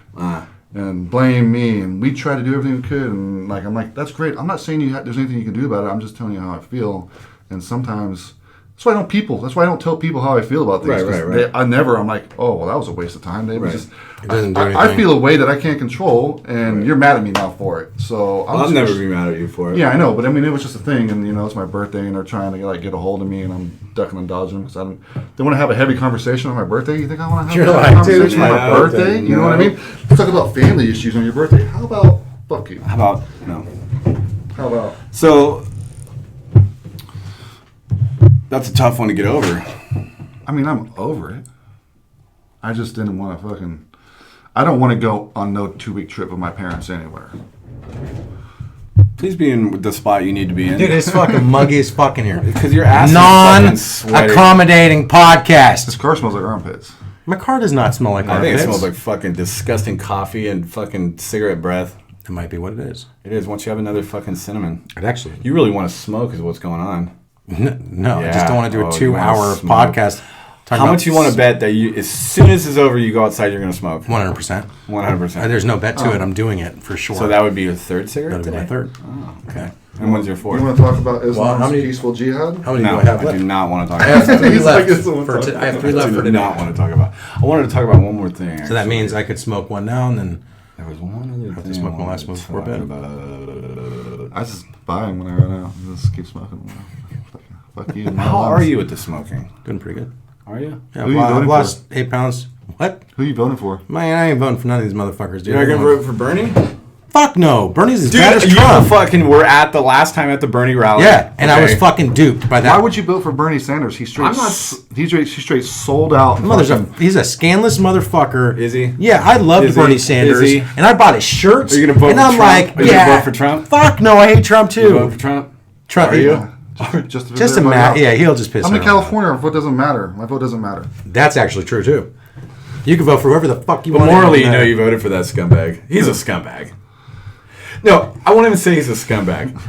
and blame me. And we try to do everything we could. And like, I'm like, that's great. I'm not saying there's anything you can do about it. I'm just telling you how I feel. And sometimes that's why I don't tell people how I feel about things. Right. I'm like, oh, well, that was a waste of time. They Right. just, It doesn't do I anything. feel a way that I can't control, and you're mad at me now for it. So I'll never be mad at you for it. Yeah, I know, but I mean, it was just a thing, and it's my birthday, and they're trying to like get a hold of me, and I'm ducking and dodging because they want to have a heavy conversation on my birthday. You think I want to have You're a heavy like, dude, conversation on my no, birthday? You know what I mean? Let's talk about family issues on your birthday. How about fuck you? How about no? How about So that's a tough one to get over. I mean, I'm over it. I just didn't want to I don't want to go on no 2-week trip with my parents anywhere. Please be in the spot you need to be in. Dude, it's fucking muggy as fucking here. Because your ass is fucking sweaty. Non-accommodating podcast. This car smells like armpits. My car does not smell like I think it armpits. smells like fucking disgusting coffee and fucking cigarette breath. It might be what it is. It is. Once you have another fucking cinnamon, It actually. you really want to smoke, is what's going on. No, I Yeah. just don't want to do a Oh, you wanna 2-hour smoke. podcast How much you want to bet that you, as soon as it's over, you go outside, you're going to smoke? 100%. 100%. There's no bet to it. I'm doing it for sure. So that would be your third cigarette That'll be today? my third. Oh, okay. And when's your fourth? You want to talk about Islam's how many- peaceful jihad? How many No, do I have I left? do not want to talk I about have three He's like, left. it's the one talking I have I 3 left do for today. not want to talk about. I wanted to talk about one more thing. So that means I could smoke one now and then There was one other thing. to smoke my last one before bed. I just buy them when I run out. I just keep smoking them. Fuck you. How are you with the smoking? doing pretty good. Are you? Yeah, Who you I've voting lost 8 pounds. What? Who you voting for? Man, I ain't voting for none of these motherfuckers, dude. You're not going to vote for Bernie? Fuck no. Bernie's as Dude, bad as you Trump. fucking were at the last time at the Bernie rally. Yeah, and I was Okay. fucking duped by that. Why would you vote for Bernie Sanders? He's straight. I'm not- He's straight sold out. He's a scandalous motherfucker. Is he? Yeah, I loved Is he? Bernie Sanders, Is he? and I bought his shirts. Are you gonna vote and for I'm Trump? like, Are you yeah, gonna vote for Trump? Fuck no, I hate Trump You vote too. for Trump? Trump, Are you? Just a mad. Yeah, he'll just piss. I'm in everyone off. California. My vote doesn't matter. My vote doesn't matter. That's actually true too. You can vote for whoever the fuck you But want. morally, you know you voted for that scumbag. He's a scumbag. No, I won't even say he's a scumbag.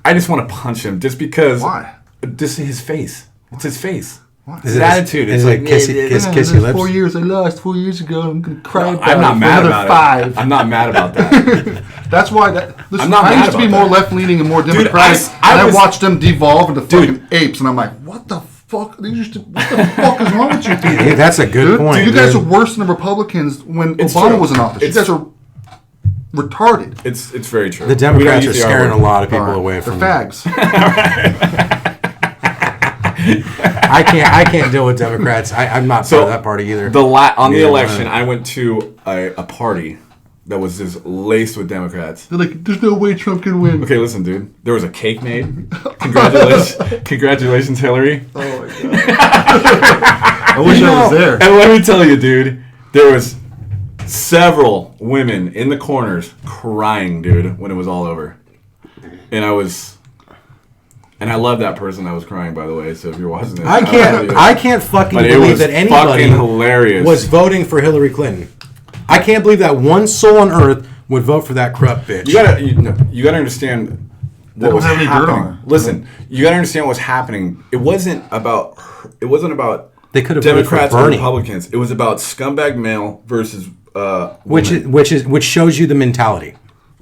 I just want to punch him just because. Why? Just his face. It's his face. Is His it attitude. Is It's it like kissy lips? 4 years I lost 4 years ago. I'm gonna cry about I'm not it for mad another about 5. it. I'm not mad about that. That's why. Listen, I'm not I mad used to be about more that. left leaning and more democratic. I and I was- watched them devolve into Dude. fucking apes, and I'm like, what the fuck? What the fuck is wrong with you people? Hey, that's a good Dude, point. you guys dude. are worse than the Republicans when It's Obama true. was in office. It's- you guys are retarded. It's very true. The We don't Democrats are use the R scaring a word. lot of people Alright, away they're from. fags. I can't deal with Democrats. I'm not So, part of that party either. On the Yeah, election, right. I went to a party that was just laced with Democrats. They're like, there's no way Trump can win. Okay, listen, dude. There was a cake made. Congratulations, Hillary. Oh my god. I wish I was there. And let me tell you, dude, there was several women in the corners crying, dude, when it was all over. And I love that person that was crying, by the way. So if you're watching this, I can't fucking But it believe was that anybody fucking hilarious. was voting for Hillary Clinton. I can't believe that one soul on earth would vote for that corrupt bitch. You gotta understand what don't was have any dirt on happening. her. Listen, you gotta understand what's happening. It wasn't about They could have voted for Democrats or Bernie. Republicans. It was about scumbag male versus which shows you the mentality.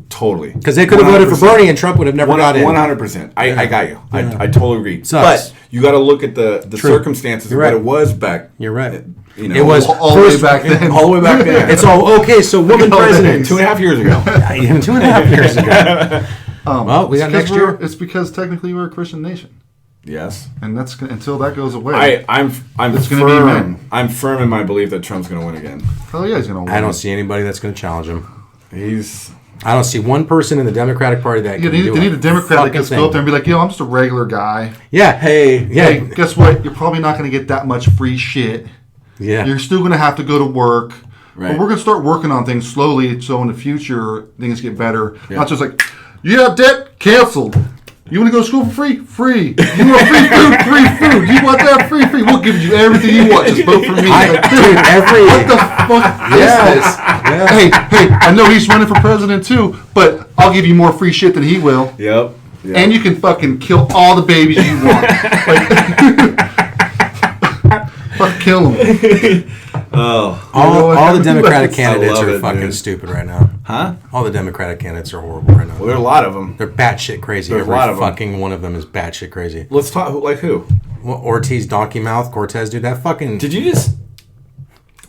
totally, Because they could have voted for 100%. Bernie and Trump would have never got in. 100%. I got you. Yeah. I totally agree. Sucks. But you got to look at the True. circumstances You're of right. what it was back. You're right. You know, It was all the way back then. all the way back then. It's all okay. So woman all president. 2.5 years ago. 2.5 years ago. Well, we got It's next because year. It's because technically we're a Christian nation, Yes. and that's until that goes away. I'm It's gonna be firm. men. I'm firm in my belief that Trump's going to win again. Hell yeah, he's gonna win. I don't see anybody that's going to challenge him. He's I don't see one person in the Democratic Party that Yeah, can do they need a Democrat that fucking can thing. go up there and be like, yo, I'm just a regular guy. Yeah. hey. Yeah. Hey, guess what? You're probably not going to get that much free shit. Yeah. You're still going to have to go to work. Right. But we're going to start working on things slowly so in the future things get better. Yeah. Not just like, you have debt? Canceled. You want to go to school for free? Free. You want free food? Free food. You want that? Free. We'll give you everything you want. Just vote for me. Like, dude, what the fuck is this? Yeah. Hey, I know he's running for president too, but I'll give you more free shit than he will. Yep. And you can fucking kill all the babies you want. Fuck, kill them. All the Democratic candidates I love are it, fucking dude. stupid right now. Huh? All the Democratic candidates are horrible right now. Well, there are a lot of them. They're batshit crazy. There's a Every lot of 'em. fucking one of them is batshit crazy. Let's talk. Like who? Well, Ortiz, Donkey Mouth, Cortez, dude, that fucking. Did you just?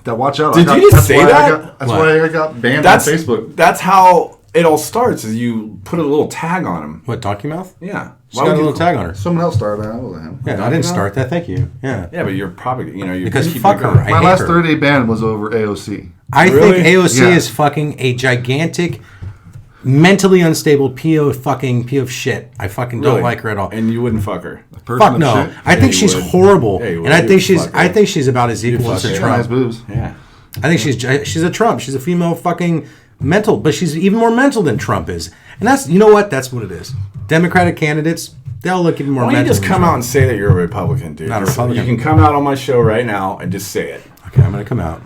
That watch out. Did you just that's say why that? That's What? why I got banned That's on Facebook. That's how it all starts. Is you put a little tag on him. What, Donkey Mouth? Yeah. She got a little tag on her. Someone else started that. It wasn't him. Yeah, I didn't start that. Thank you. Yeah. Yeah, but you're probably you're Because keeping fuck it her. going. I My hate last her. 30-day ban was over AOC. I Really? think AOC Yeah. is fucking a gigantic, mentally unstable PO of shit. I fucking don't Really? like her at all. And you wouldn't fuck her. Person Fuck of no. shit. I think you she's would. horrible, Yeah, you would. and I You'd think she's. fuck her. I think she's about as equal fuck as her. a She got nice Trump. boobs. Yeah. I think she's a Trump. She's a female fucking mental, but she's even more mental than Trump is. And that's what that's what it is. Democratic candidates, they all look even more Why don't you mental. just than come Trump. out and say that you're a Republican, dude? Not a Just- Republican. You can come out on my show right now and just say it. Okay, I'm gonna come out.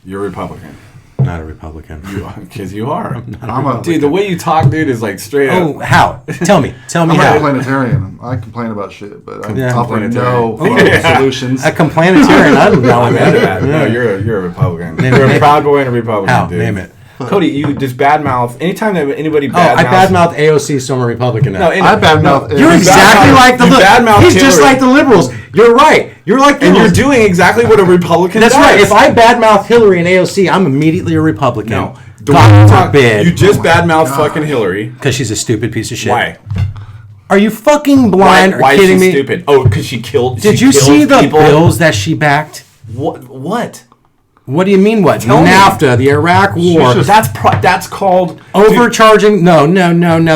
You're a Republican. Not a Republican. Because you are. I'm a Dude, the way you talk, dude, is like straight Oh, up. how? Tell me I'm a how. planetarian. I complain about shit, but I Yeah. offer no Planetarian. solutions. A complanetarian. I'm going Yeah, at it. no, you're a Republican. Name You're it. a Proud Boy and a Republican, How? dude. Name it. Cody, you just badmouth. Anytime that anybody Oh, I badmouths... badmouth AOC, so I'm a Republican now. I badmouth. You're You exactly badmouth- like the you badmouth He's just Hillary. like the liberals. You're right. You're like the And you're liberals. doing exactly what a Republican That's does. right. If I badmouth Hillary and AOC, I'm immediately a Republican. No. God forbid. You just badmouth God. fucking Hillary. Because she's a stupid piece of shit. Why? Are you fucking blind Why or is kidding she me? stupid? Oh, because she killed... Did she you killed see the people? bills that she backed? What? What do you mean what? Tell me. NAFTA, the Iraq War, just- That's called... overcharging. No,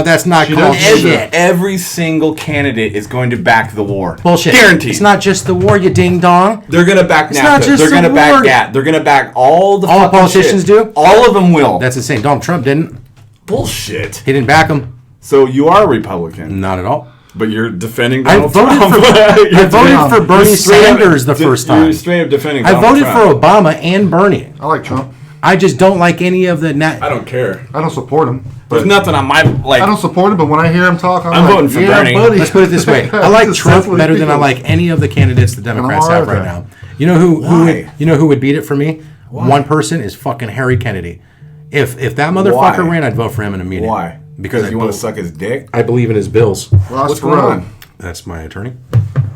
that's not She called does shit. Every single candidate is going to back the war. Bullshit. Guaranteed. It's not just the war, you ding dong. They're going to back It's NAFTA. not just They're going to the back war. GATT. They're going to back all the All fucking politicians shit. do? All of them will. That's insane. Donald Trump didn't. bullshit. He didn't back him. So you are a Republican, Not at all. but you're defending I Donald voted Trump. for I voted for Bernie You're straight up- Sanders the first time. You're straight up defending I Donald voted Trump. for Obama and Bernie. I like Trump. I just don't like any of the. I don't care. I don't support him. There's nothing on my like. I don't support him, but when I hear him talk, I'm I'm like, voting for yeah, Bernie. buddy. Let's put it this way: I like That's Trump what better he than I feels. like any of the candidates the Democrats all right have with right that. now. You know who Why? would beat it for me? One person is fucking Harry Kennedy. If that motherfucker Why? ran, I'd vote for him in a meeting. Why? Because you want to suck his dick? I believe in his bills. Ross What's going Perot. on? That's my attorney.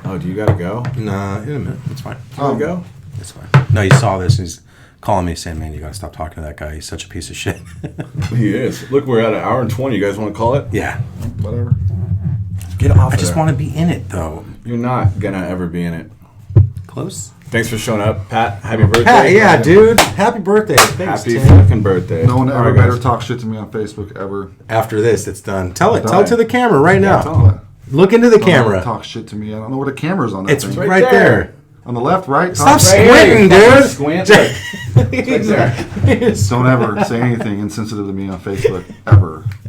Oh, do you gotta go? Nah, in a minute. It's fine. Gotta go. It's fine. No, he saw this. He's calling me saying, "Man, you gotta stop talking to that guy. He's such a piece of shit." He is. Look, we're at an hour and 20. You guys want to call it? Yeah. Whatever. Get off. I just want to be in it though. You're not gonna ever be in it. Close. Thanks for showing up, Pat. Happy birthday. Pat, yeah, dude. Happy birthday. Thanks, Happy Tim. fucking birthday. No one All ever right, better guys. talk shit to me on Facebook ever. After this, it's done. Tell it. Done. Tell it to the camera right now. tell 'em. Look into the Don't ever camera. talk shit to me. I don't know where the camera's on that It's thing. right, Right there. there. On the left, right? Stop top, Right here, squinting, you fucking dude. Squint. Look. Right there. Don't ever say anything insensitive to me on Facebook ever.